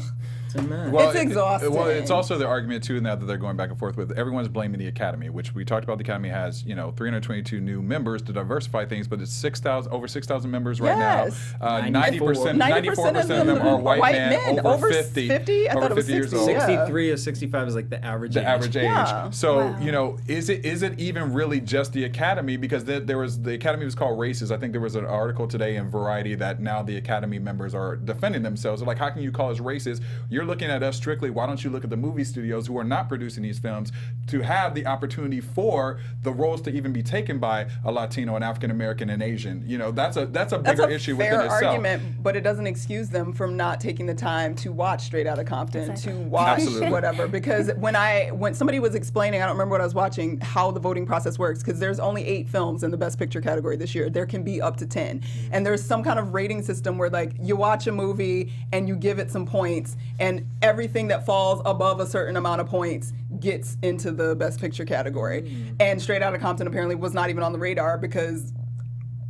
it's exhausting. Well, it's also the argument too now that they're going back and forth with. Everyone's blaming the Academy, which we talked about. The Academy has 322 new members to diversify things, but it's over 6,000 members right now. 94% of them are white men over 50. I thought it was 50 years 60. old. 63 or 65 is like the average age. The average age. Yeah. So is it even really just the Academy? Because the Academy was called racist. I think there was an article today in Variety that now the Academy members are defending themselves. They're like, how can you call us racist? You're looking at us strictly. Why don't you look at the movie studios who are not producing these films to have the opportunity for the roles to even be taken by a Latino, an African American, and Asian? That's a bigger issue within itself. That's a fair argument, but it doesn't excuse them from not taking the time to watch Straight Outta Compton, to watch whatever. Because when somebody was explaining, I don't remember what I was watching, how the voting process works, because there's only 8 films in the Best Picture category this year. There can be up to 10. And there's some kind of rating system where like you watch a movie and you give it some points, and everything that falls above a certain amount of points gets into the Best Picture category. And Straight Outta Compton apparently was not even on the radar because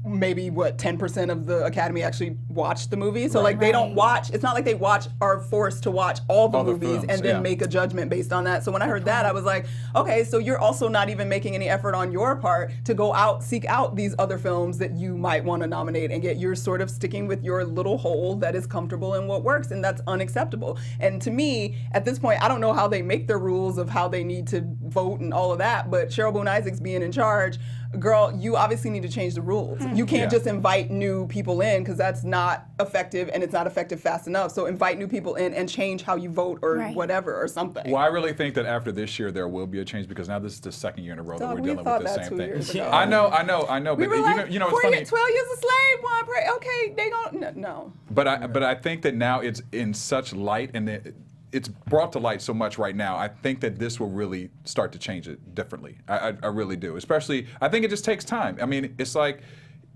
maybe 10% of the Academy actually watched the movie. So like they don't watch, it's not like they are forced to watch all the movies films, and then make a judgment based on that. So when I heard that, I was like, okay, so you're also not even making any effort on your part to go out, seek out these other films that you might want to nominate and get. You're sort of sticking with your little hole that is comfortable and what works, and that's unacceptable. And to me, at this point, I don't know how they make their rules of how they need to vote and all of that, but Cheryl Boone Isaacs being in charge, girl, you obviously need to change the rules. You can't just invite new people in because that's not effective and it's not effective fast enough. So invite new people in and change how you vote or whatever or something. Well, I really think that after this year there will be a change because now this is the second year in a row that we're dealing with the same thing. I know. We but were like, even, it's funny. 12 years a slave, one pray. Okay, they gonna no. But I think that now it's in such light and it's brought to light so much right now. I think that this will really start to change it differently. I really do. Especially, I think it just takes time. I mean,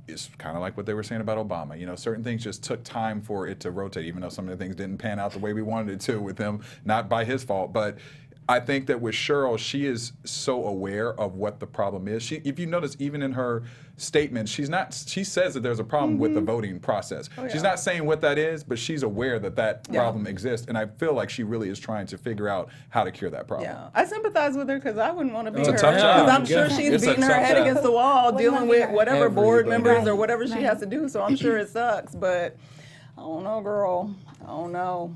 it's kind of like what they were saying about Obama. Certain things just took time for it to rotate, even though some of the things didn't pan out the way we wanted it to with him, not by his fault. But I think that with Cheryl, she is so aware of what the problem is. If you notice, even in her statement, she says that there's a problem with the voting process. She's not saying what that is, but she's aware that problem exists. And I feel like she really is trying to figure out how to cure that problem. Yeah, I sympathize with her because I wouldn't want to be her. It's a tough job. Because I'm sure she's beating her head against the wall, dealing with whatever board members or whatever she has to do. So I'm sure it sucks, but I don't know, girl. I don't know.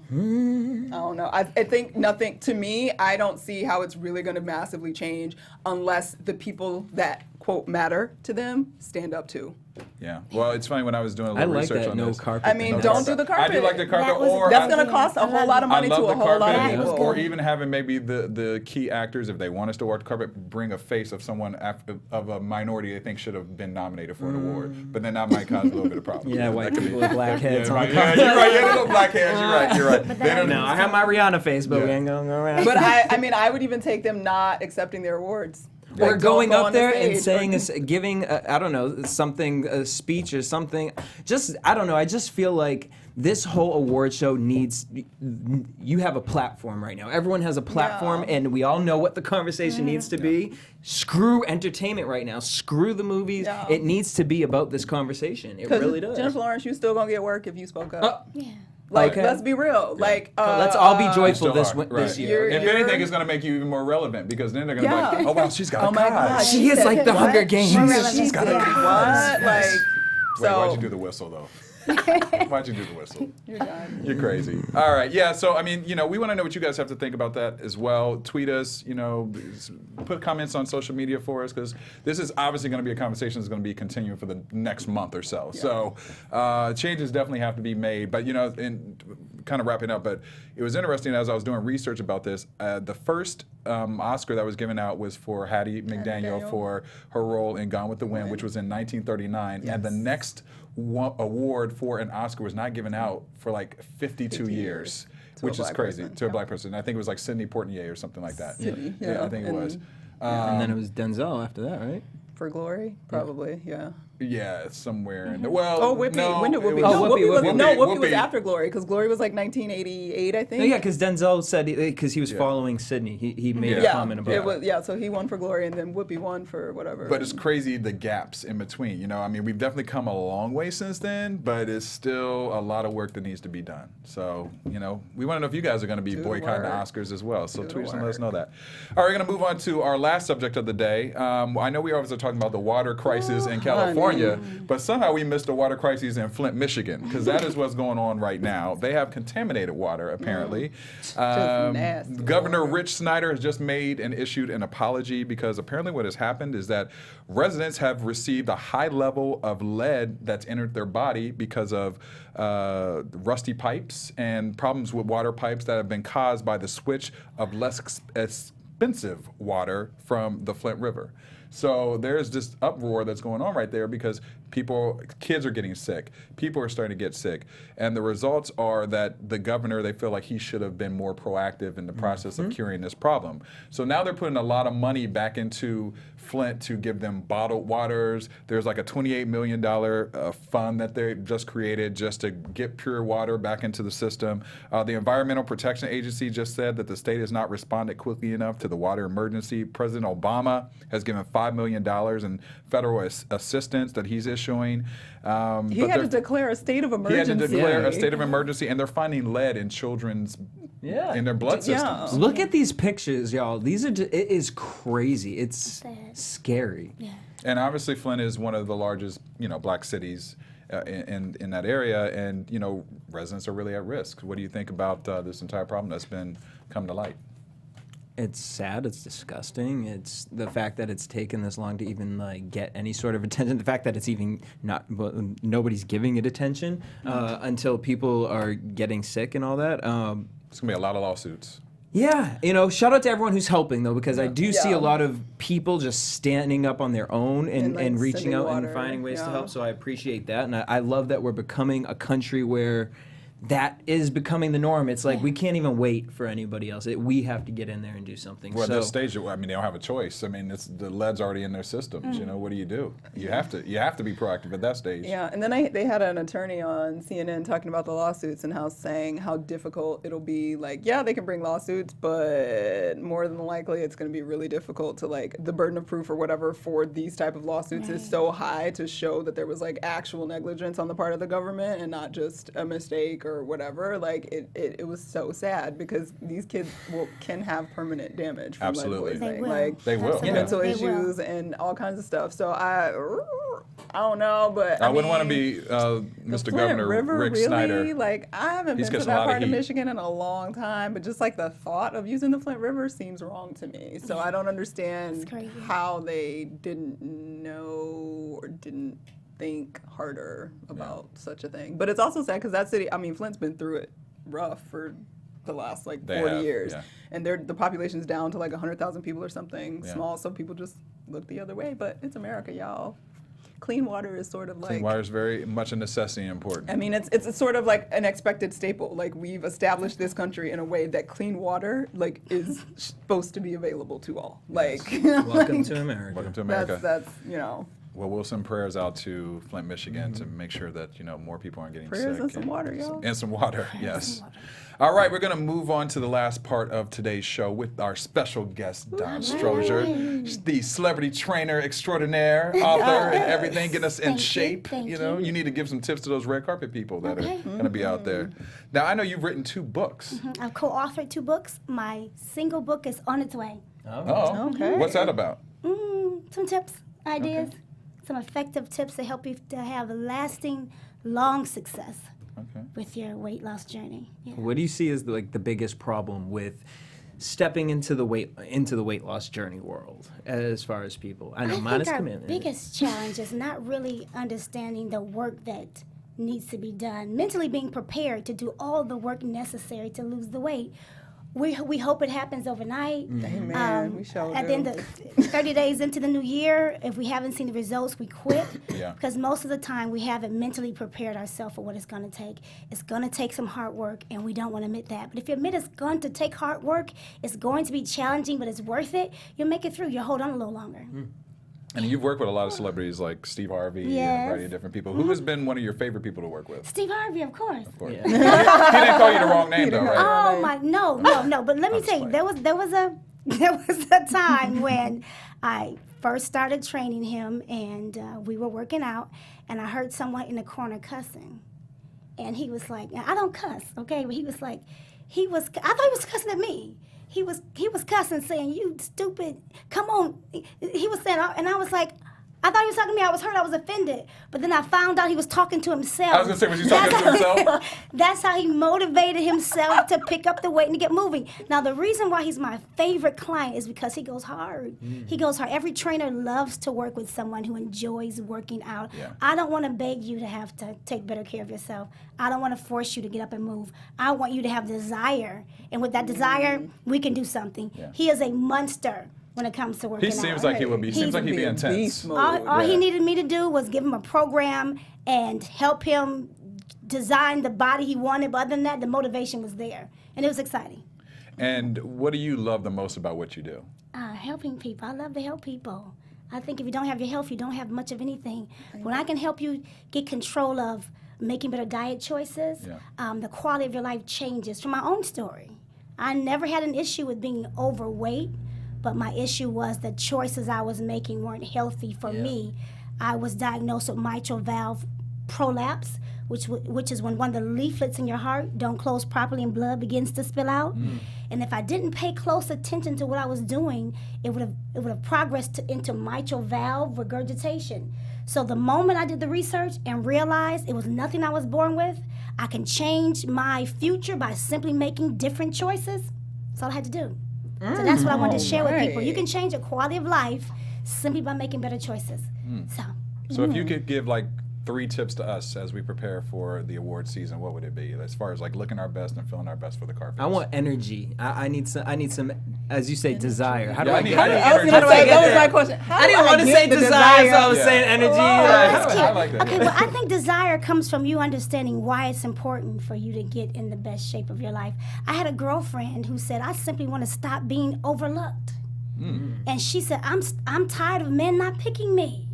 I think nothing, to me, I don't see how it's really going to massively change unless the people that, quote, matter to them stand up to. Yeah. Well, it's funny when I was doing a little research on this. Carpet. I mean, don't do the carpet. I do like the carpet, that's going to cost a whole lot of money to a whole lot of people. Or even having maybe the key actors, if they want us to wear the carpet, bring a face of someone of a minority they think should have been nominated for an award. But then that might cause a little bit of problems. Yeah, white people with black heads on. Yeah, you're right. Yeah, little black heads. You're right. No, I have my Rihanna face, but we ain't gonna go around. But I mean, I would even take them not accepting their awards. Or Like, going don't go up on the there and stage, saying, giving, I don't know, something, a speech or something. Just, I don't know, I just feel like this whole award show needs, you have a platform right now. Everyone has a platform, Yeah. and we all know what the conversation needs to be. Screw entertainment right now. Screw the movies. Yeah. It needs to be about this conversation. It 'Cause really does. Jennifer Lawrence, you still gonna get work if you spoke up. Yeah. Like, Okay. let's be real. Like, Let's all be joyful Still this are, this right. year. If You're- anything, it's going to make you even more relevant because then they're going to Yeah. be like, oh, wow, she's got Oh a my cause. God. She is like the What? Hunger Games. She's got a Yeah. cause. What? Like, Wait, so why'd you do the whistle, though? Why'd you do the whistle? you're done. You're crazy. All right, yeah. So I mean, we want to know what you guys have to think about that as well. Tweet us, put comments on social media for us because this is obviously going to be a conversation that's going to be continuing for the next month or so. Yeah. So changes definitely have to be made. But and kind of wrapping up. But it was interesting as I was doing research about this. The first Oscar that was given out was for Hattie McDaniel McDaniel. for her role in Gone with the Wind, which was in 1939, and the next award for an Oscar was not given out for like 52 50 years, years. To a which is black crazy person, to a yeah. black person. I think it was like Sidney Poitier or something like that. Sidney, I yeah. think it And- was. And then it was Denzel after that, right? For Glory, probably, yeah. Yeah, it's somewhere. In the, well, Oh, Whoopi. no, When did Whoopi? it Oh, No, Whoopi, Whoopi was, Whoopi. no, Whoopi was Whoopi. after Glory because Glory was like 1988, I think. No, yeah, because Denzel said because he was Yeah. following Sydney. He made a Yeah, comment about it was, so he won for Glory and then Whoopi won for whatever. But it's crazy the gaps in between. I mean, we've definitely come a long way since then, but it's still a lot of work that needs to be done. So, we want to know if you guys are going to be Do the boycotting the work. Oscars as well. So Do the tweet us and let us work. know that. All right, we're going to move on to our last subject of the day. I know we always are talking about the water crisis in California, but somehow we missed the water crisis in Flint, Michigan, because that is what's going on right now. They have contaminated water, apparently. nasty Governor water. Rich Snyder has just made and issued an apology because apparently what has happened is that residents have received a high level of lead that's entered their body because of rusty pipes and problems with water pipes that have been caused by the switch of less expensive water from the Flint River. So there's this uproar that's going on right there because kids are getting sick, people are starting to get sick, and the results are that the governor, they feel like he should have been more proactive in the process of curing this problem. So now they're putting a lot of money back into Flint to give them bottled waters. There's like a $28 million fund that they just created just to get pure water back into the system. The Environmental Protection Agency just said that the state has not responded quickly enough to the water emergency. President Obama has given $5 million in federal assistance that he's issuing. he but had to they're- declare a state of he emergency. had to declare a state of emergency, and they're finding lead in children's in their blood Yeah. systems. Look at these pictures, y'all. These are it is crazy. It's Sad. scary. Yeah. And obviously, Flint is one of the largest, black cities in that area, and residents are really at risk. What do you think about this entire problem that's been come to light? It's sad. It's disgusting. It's the fact that it's taken this long to even get any sort of attention. The fact that it's even nobody's giving it attention until people are getting sick and all that. It's gonna be a lot of lawsuits. Yeah, shout out to everyone who's helping though, because I do see Yeah. a lot of people just standing up on their own and, And, reaching sending out and water, finding ways to yeah. help. So I appreciate that, and I love that we're becoming a country where that is becoming the norm. It's like we can't even wait for anybody else. We have to get in there and do something. Well, at so this stage, I mean, they don't have a choice. I mean, the lead's already in their systems. What do? You have to be proactive at that stage. Yeah, and then they had an attorney on CNN talking about the lawsuits and saying how difficult it'll be. Like, yeah, they can bring lawsuits, but more than likely it's going to be really difficult to the burden of proof or whatever for these type of lawsuits is so high to show that there was actual negligence on the part of the government and not just a mistake or whatever. It was so sad because these kids can have permanent damage from Absolutely. lead They poisoning. will. They will. Absolutely. Mental They issues will. and all kinds of stuff. So I don't know, but I wouldn't want to mean, be the Mr. Flint Governor River, Rick really? Snyder. I haven't He's been to catching a lot that of part of heat. Michigan in a long time, but just the thought of using the Flint River seems wrong to me. So I don't understand It's crazy. how they didn't know or didn't think harder about such a thing. But it's also sad because that city, Flint's been through it rough for the last They 40 have, years. yeah. And the population's down to 100,000 people or something Yeah. small, so people just look the other way. But it's America, y'all. clean water is sort of Clean like. water is very much a necessity and important. I mean, it's sort of like an expected staple. Like we've established this country in a way that clean water like is supposed to be available to all. Like Welcome to America. Welcome to America. That's Well, we'll send prayers out to Flint, Michigan to make sure that, more people aren't getting Prayers sick. and some water, y'all. And some water, yes. All right, we're going to move on to the last part of today's show with our special guest, Dawn Strozier. She's the celebrity trainer extraordinaire, author, and everything, getting us in Thank you, shape. thank You you. need to give some tips to those red carpet people that Okay. are going to be out there. Now, I know you've written 2 books. I've co-authored 2 books. My single book is on its way. Oh, Okay. What's that about? Some tips, ideas, some effective tips to help you to have a lasting, long success Okay. with your weight loss journey. Yeah. What do you see as the biggest problem with stepping into the weight loss journey world as far as people? I know mine is think our commitment. biggest challenge is not really understanding the work that needs to be done, mentally being prepared to do all the work necessary to lose the weight. We hope it happens overnight. Amen. We sure At do. the end of 30 days into the new year, if we haven't seen the results, we quit. Yeah. Because most of the time we haven't mentally prepared ourselves for what it's going to take. It's going to take some hard work, and we don't want to admit that. But if you admit it's going to take hard work, it's going to be challenging, but it's worth it, you'll make it through. You'll hold on a little longer. And you've worked with a lot of celebrities like Steve Harvey and a Yes. variety of different people. Who has been one of your favorite people to work with? Steve Harvey, of course. Of course. He didn't call you the wrong name, though, right? Oh my, no. But let me tell you, there was a time when I first started training him, and we were working out, and I heard someone in the corner cussing, and he was like, I don't cuss, okay? But he was like, I thought he was cussing at me. He was cussing, saying, "You stupid, come on." He was saying, and I was like, I thought he was talking to me. I was hurt. I was offended. But then I found out he was talking to himself. I was going to say, was he talking to himself? That's how he motivated himself to pick up the weight and to get moving. Now, the reason why he's my favorite client is because he goes hard. He goes hard. Every trainer loves to work with someone who enjoys working out. Yeah. I don't want to beg you to have to take better care of yourself. I don't want to force you to get up and move. I want you to have desire. And with that desire, we can do something. Yeah. He is a monster when it comes to working He out. seems like he would be. Seems like he'd be in intense. beast mode. All he Yeah. needed me to do was give him a program and help him design the body he wanted. But other than that, the motivation was there. And it was exciting. And what do you love the most about what you do? Helping people. I love to help people. I think if you don't have your health, you don't have much of anything. When I can help you get control of making better diet choices, the quality of your life changes. From my own story, I never had an issue with being overweight, but my issue was the choices I was making weren't healthy for me. I was diagnosed with mitral valve prolapse, which is when one of the leaflets in your heart don't close properly and blood begins to spill out. And if I didn't pay close attention to what I was doing, it would have progressed into mitral valve regurgitation. So the moment I did the research and realized it was nothing I was born with, I can change my future by simply making different choices. That's all I had to do. So that's what I wanted to share with people. You can change your quality of life simply by making better choices. So if you could give like 3 tips to us as we prepare for the award season, what would it be? As far as like looking our best and feeling our best for the carpet. I want energy. I need some, as you say, desire. How do Yeah, I I need get energy. there? How do I that get was there? my question. How I do didn't want to get say the desire, so I was Yeah. saying energy. I like that. Okay, well, I think desire comes from you understanding why it's important for you to get in the best shape of your life. I had a girlfriend who said, I simply want to stop being overlooked. And she said, I'm tired of men not picking me.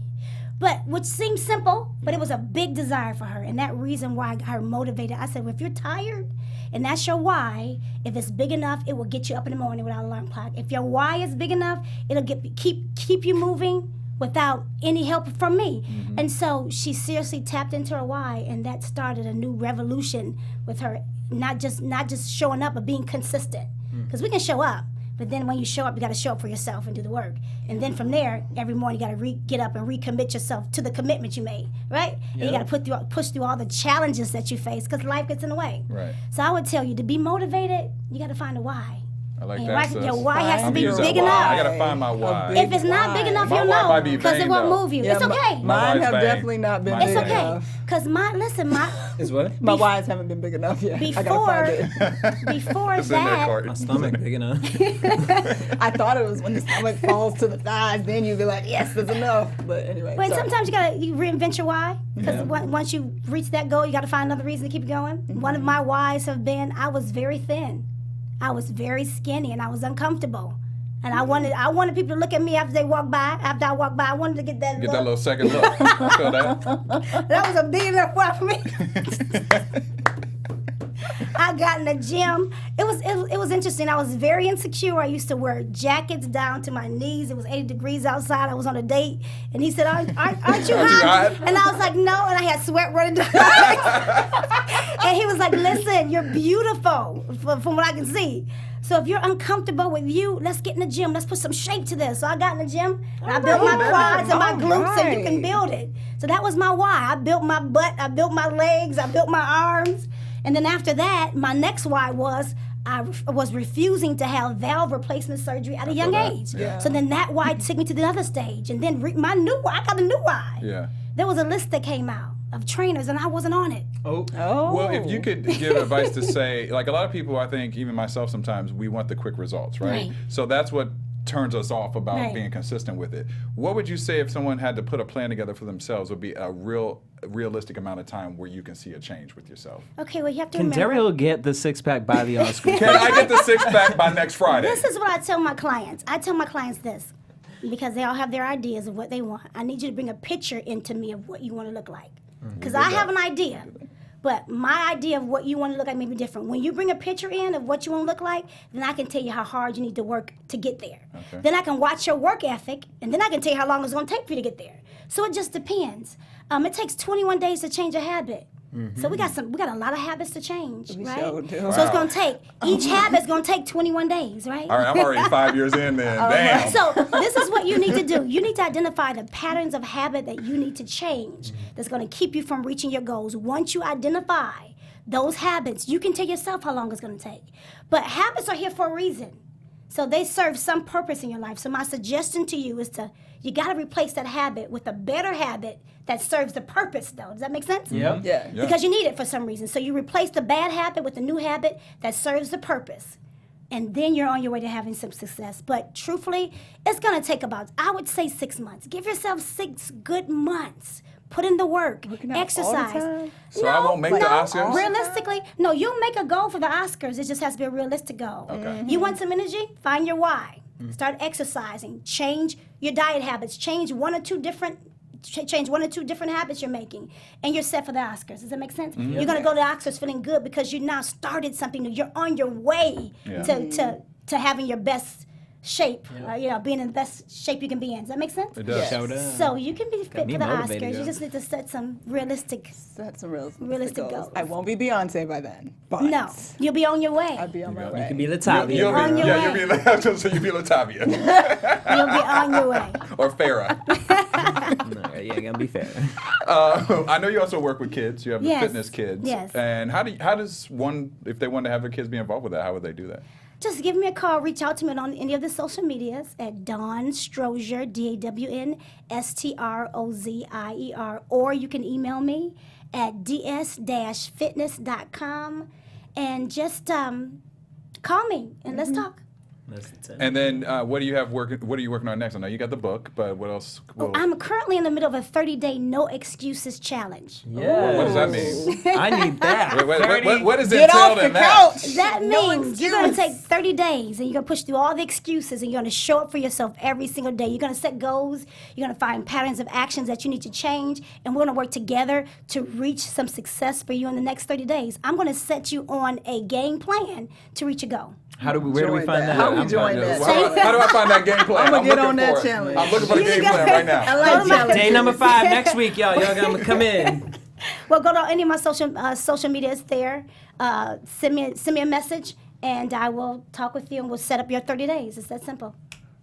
But which seems simple, but it was a big desire for her. And that reason why I got her motivated. I said, well, if you're tired and that's your why, if it's big enough, it will get you up in the morning without an alarm clock. If your why is big enough, it'll keep you moving without any help from me. And so she seriously tapped into her why, and that started a new revolution with her, not just showing up, but being consistent. Because we can show up, but then when you show up, you got to show up for yourself and do the work. And then from there, every morning you got to get up and recommit yourself to the commitment you made, right? And you got to push through all the challenges that you face because life gets in the way. Right. So I would tell you, to be motivated, you got to find a why. I like And that. your why has to I'm be using big why. enough. I gotta find my why. If it's not big enough, My you'll why know might be because it vain, won't though. move you. Yeah, It's okay. My Mine why's have vain. definitely not been Mine's big It's okay. enough. Because my Is what? My whys haven't been big enough yet. I gotta before find it. before It's in there, that, Court. My stomach big enough. I thought it was when the stomach falls to the thighs, then you'd be like, yes, that's enough. But anyway. but sorry. sometimes you reinvent your why because once you reach that goal, you got to find another reason to keep going. One of my whys have been I was very thin, I was very skinny, and I was uncomfortable. And I wanted people to look at me after I walked by. I wanted to get that Get look. that little second look. I feel that. That was a big enough why for me. I got in the gym. It was interesting. I was very insecure. I used to wear jackets down to my knees. It was 80 degrees outside. I was on a date, and he said, "Aren't you hot?" And I was like, "No," and I had sweat running down. And he was like, "Listen, you're beautiful from what I can see. So if you're uncomfortable with you, let's get in the gym. Let's put some shape to this." So I got in the gym, and I built my quads and my glutes, and you can build it. So that was my why. I built my butt, I built my legs, I built my arms. And then after that, my next why was I was refusing to have valve replacement surgery at a young age. Yeah. So then that why took me to the other stage. And then my new why, I got a new why. Yeah. There was a list that came out of trainers, and I wasn't on it. Oh. Well, if you could give advice to say, like a lot of people, I think, even myself sometimes, we want the quick results, right? Right. So that's what turns us off about Right. being consistent with it. What would you say if someone had to put a plan together for themselves would be a realistic amount of time where you can see a change with yourself? Okay, well, you have to Can remember. Derrial get the six-pack by the Oscars? Can I get the six-pack by next Friday? This is what I tell my clients. I tell my clients this, because they all have their ideas of what they want. I need you to bring a picture into me of what you want to look like. Because I have an idea, but my idea of what you want to look like may be different. When you bring a picture in of what you want to look like, then I can tell you how hard you need to work to get there. Okay. Then I can watch your work ethic, and then I can tell you how long it's going to take for you to get there. So it just depends. It takes 21 days to change a habit. So we got a lot of habits to change, We right? sure do. So it's going to take, each habit's going to take 21 days, right? All right, I'm already 5 years in then. Damn. So this is what you need to do. You need to identify the patterns of habit that you need to change that's going to keep you from reaching your goals. Once you identify those habits, you can tell yourself how long it's going to take. But habits are here for a reason. So they serve some purpose in your life. So my suggestion to you is you got to replace that habit with a better habit that serves the purpose, though. Does that make sense? Yep. Yeah. Yeah. Because you need it for some reason. So you replace the bad habit with a new habit that serves the purpose. And then you're on your way to having some success. But truthfully, it's going to take about, I would say, 6 months. Give yourself 6 good months. Put in the work. Working out all the Exercise. time? So I won't make the Oscars? Realistically, no, you'll make a goal for the Oscars. It just has to be a realistic goal. Okay. You want some energy? Find your why. Start exercising. Change your diet habits. Change one or two different habits you're making, and you're set for the Oscars. Does that make sense? You're gonna go to the Oscars feeling good because you now started something new. You're on your way to having your best shape. Being in the best shape you can be in. Does that make sense? It does. Shout out. So you can be fit me for the motivated, Oscars. girl. You just need to set some realistic. That's some Realistic goals. I won't be Beyonce by then. But No, you'll be on your way. I'll be on my way. You can be Latavia. You'll On be, your yeah, way. you'll be, I was gonna say you'll be Latavia You'll be on your way. or Farrah. No, yeah, gotta be fair. I know you also work with kids. You have the Yes. fitness kids. Yes. And how does one, if they want to have their kids be involved with that, how would they do that? Just give me a call. Reach out to me on any of the social medias at Dawn Strozier, DAWNSTROZIER, or you can email me at ds-fitness.com and just call me and let's talk. That's it. And then what are you working on next? I know you got the book, but what else? I'm currently in the middle of a 30-day no excuses challenge. Yeah. What does that mean? I need that. What is Get entailed off the in that? couch. That No means you're going to excuse. take 30 days and you're going to push through all the excuses and you're going to show up for yourself every single day. You're going to set goals. You're going to find patterns of actions that you need to change. And we're going to work together to reach some success for you in the next 30 days. I'm going to set you on a game plan to reach your goal. Where do we Join find that. that? How we I'm join finding- that? How do I find that game plan? I'ma get looking on that for it. challenge. I'm looking for the You game got plan it. right now. I like challenges. Day number 5 next week, y'all. Y'all gonna come in. Well, go to any of my social medias there. Send me a message and I will talk with you and we'll set up your 30 days. It's that simple.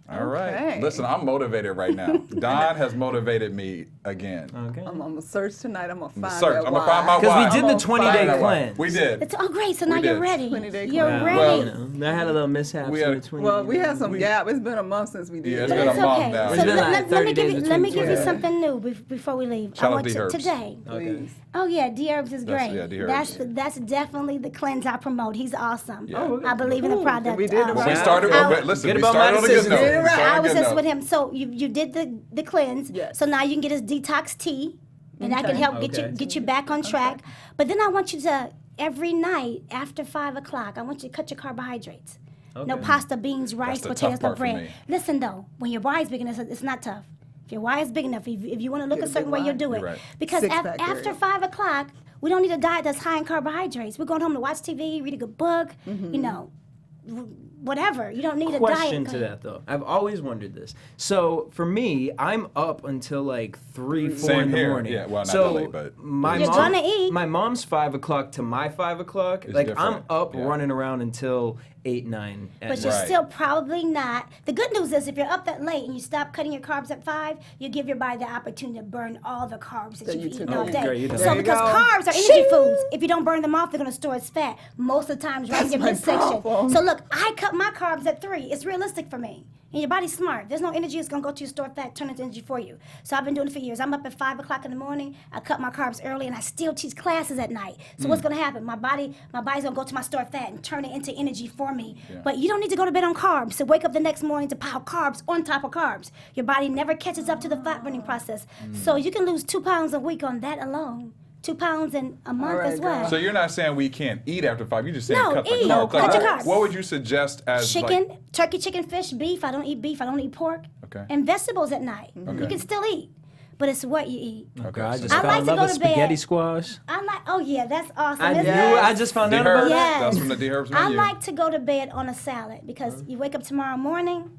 All right. Okay. Listen, I'm motivated right now. Dawn has motivated me again. Okay. I'm on the search tonight. I'm gonna find Search. that I'm gonna find my why. Because why. we did the I'm gonna 20-day find that why. cleanse. We did. It's, oh, great. So now We you're did. ready. 20-day You're cleanse. ready. Well, You know, I had a little mishap. We so had- the 20 Well, we had some gap. It's been a month since we did. Yeah, it's But been a it's month okay. now. So It's been let, like let me 30 give days you between let me give you yeah. something new before we leave. Shout I out went to D-Herbs. today. Please. Oh yeah, D-Herbs is That's- great. yeah, D-Herbs. That's definitely the cleanse I promote. He's awesome. Yeah. Oh, I believe in the product. We did it Well, right. we started. Listen, Good we about started my on a good decisions. note. Did it We right. started on I a was good just note. with him. So you did the cleanse. Yes. So now you can get his detox tea, and I can Okay. help Okay. get you back on track. But then I want you to every night after 5 o'clock, I want you to cut your carbohydrates. No Okay. pasta, beans, rice, the potatoes, tough no part for bread. me. Listen though, when your why is big enough, it's not tough. If your why is big enough, if you want to look Get a a certain big way, why. you'll do it. You're right. Because Six-pack after cereal. 5 o'clock, we don't need a diet that's high in carbohydrates. We're going home to watch TV, read a good book, you know, whatever. You don't need a Question diet. to that though. I've always wondered this. So for me, I'm up until like 3, 4 Same in the here. morning. Yeah, well, not so that late, but- my You're mom, gonna eat. My mom's 5 o'clock to my 5 o'clock. It's Like I'm different. up Yeah. running around until 8, 9. At But night. you're Right. still probably not. The good news is if you're up that late and you stop cutting your carbs at 5, you give your body the opportunity to burn all the carbs that That you've you eaten took all in. day. Great, you know. So There you because go. carbs are energy foods, if you don't burn them off, they're going to store as fat most of the times right in your my midsection. problem. So look, I cut my carbs at 3. It's realistic for me. And your body's smart. There's no energy. It's going to go to your stored fat, turn into energy for you. So I've been doing it for years. I'm up at 5 o'clock in the morning. I cut my carbs early, and I still teach classes at night. So what's going to happen? My body's going to go to my stored fat and turn it into energy for me. Yeah. But you don't need to go to bed on carbs. So wake up the next morning to pile carbs on top of carbs. Your body never catches up to the fat burning process. So you can lose 2 pounds a week on that alone. 2 pounds in a month right, as well. girl. So you're not saying we can't eat after 5. You're just saying No, cut the eat. carbs. Cut your Like, carbs. what would you suggest as Chicken, like, turkey, chicken, fish, beef. I don't eat beef. I don't eat pork. Okay. And vegetables at night. Okay. You can still eat, but it's what you eat. Okay, I so just I found like to love go with to bed. spaghetti squash. I like. Oh yeah, that's awesome. I isn't knew. it? I just found out D-Herbs? about that. Yes. That's from the D-Herbs I menu. like to go to bed on a salad because you wake up tomorrow morning,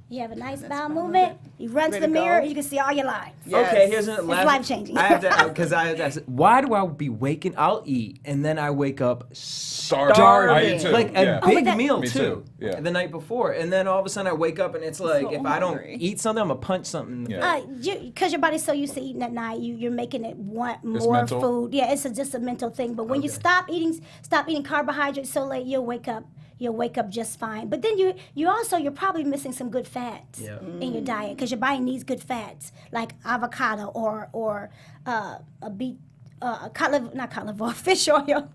you have a nice bowel movement, you run to Ready the to mirror, go. and you can see all your lines. Yes. Okay, here's a last. life-changing. I have to because I have to ask, why do I be waking? I'll eat and then I wake up Starving. I eat too. like a yeah. Oh, but big that- meal Me too. too, yeah. The night before, and then all of a sudden I wake up and it's like so if I don't hungry. eat something, I'm gonna punch something. Yeah. Because your body's so used to eating at night, you're making it want It's more mental? food. Yeah, it's just a mental thing. But when you stop eating carbohydrates so late, you'll wake up just fine. But then you're probably missing some good fats Yeah. in your diet because your body needs good fats like avocado or a beet. Fish oil,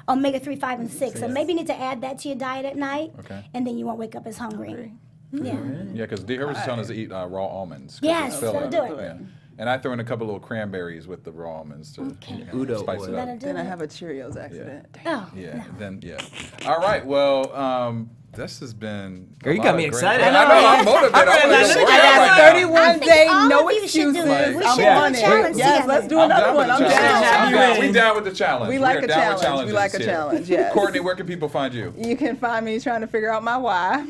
omega-3, 5, and 6. So maybe you need to add that to your diet at night, Okay. and then you won't wake up as hungry. Yeah. Yeah, because D-Herbs is telling us to eat raw almonds. 'cause Yes, it's filling. that'll do it. Yeah. And I throw in a couple little cranberries with the raw almonds to Udo spice oil. it That'll up. do Then I it. have a Cheerios accident. Oh, Yeah, no. then yeah. All right, well, this has been. Girl, a you lot got of me great- excited. I know, I'm motivated. I'm ready ready to to look work at out that. right now. 31 think day, all no of you should do excuses. it. We I'm should do a on it. challenge Yes, together. let's do I'm another down one. with I'm the challenge. down. Have you in. We down with the challenge. We like We're a down with challenge. We like a challenges here. challenge, yes. Courtney, where can people find you? You can find me trying to figure out my why.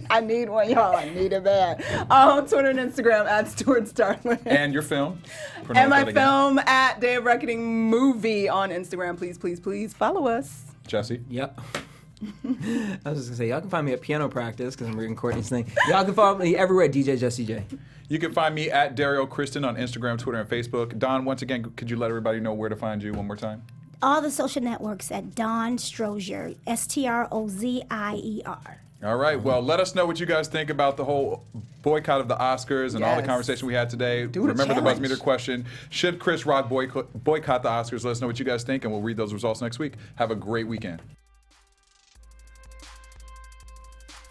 I need one, y'all. I need it bad. On Twitter and Instagram at Stuart Starling. And your film. And Promote my that again. film at Day of Reckoning Movie on Instagram. Please, please, please follow us. Jesse. Yep. I was just gonna say y'all can find me at piano practice because I'm reading Courtney's thing. Y'all can follow me everywhere at DJ Jesse J. You can find me at Derrial Christon on Instagram, Twitter, and Facebook. Don, once again, could you let everybody know where to find you one more time? All the social networks at Dawn Strozier, Strozier. All right. Well, let us know what you guys think about the whole boycott of the Oscars and all the Yes. conversation we had today. Do the Remember the challenge. BuzzMeter question. Should Chris Rock boycott the Oscars? Let us know what you guys think, and we'll read those results next week. Have a great weekend.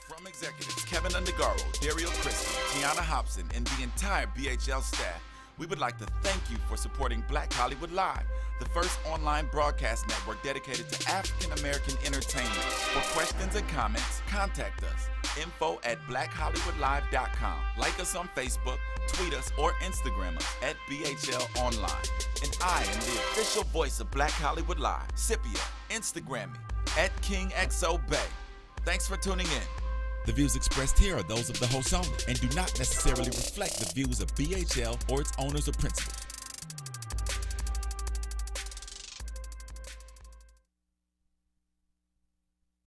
From executives Kevin Undergaro, Derrial Christon, Tiana Hobson, and the entire BHL staff, we would like to thank you for supporting Black Hollywood Live, the first online broadcast network dedicated to African American entertainment. For questions and comments, contact us. info@blackhollywoodlive.com. Like us on Facebook, tweet us, or Instagram us at BHL Online. And I am the official voice of Black Hollywood Live. Scipio, Instagram me at KingXOBay. Thanks for tuning in. The views expressed here are those of the host only and do not necessarily reflect the views of BHL or its owners or principals.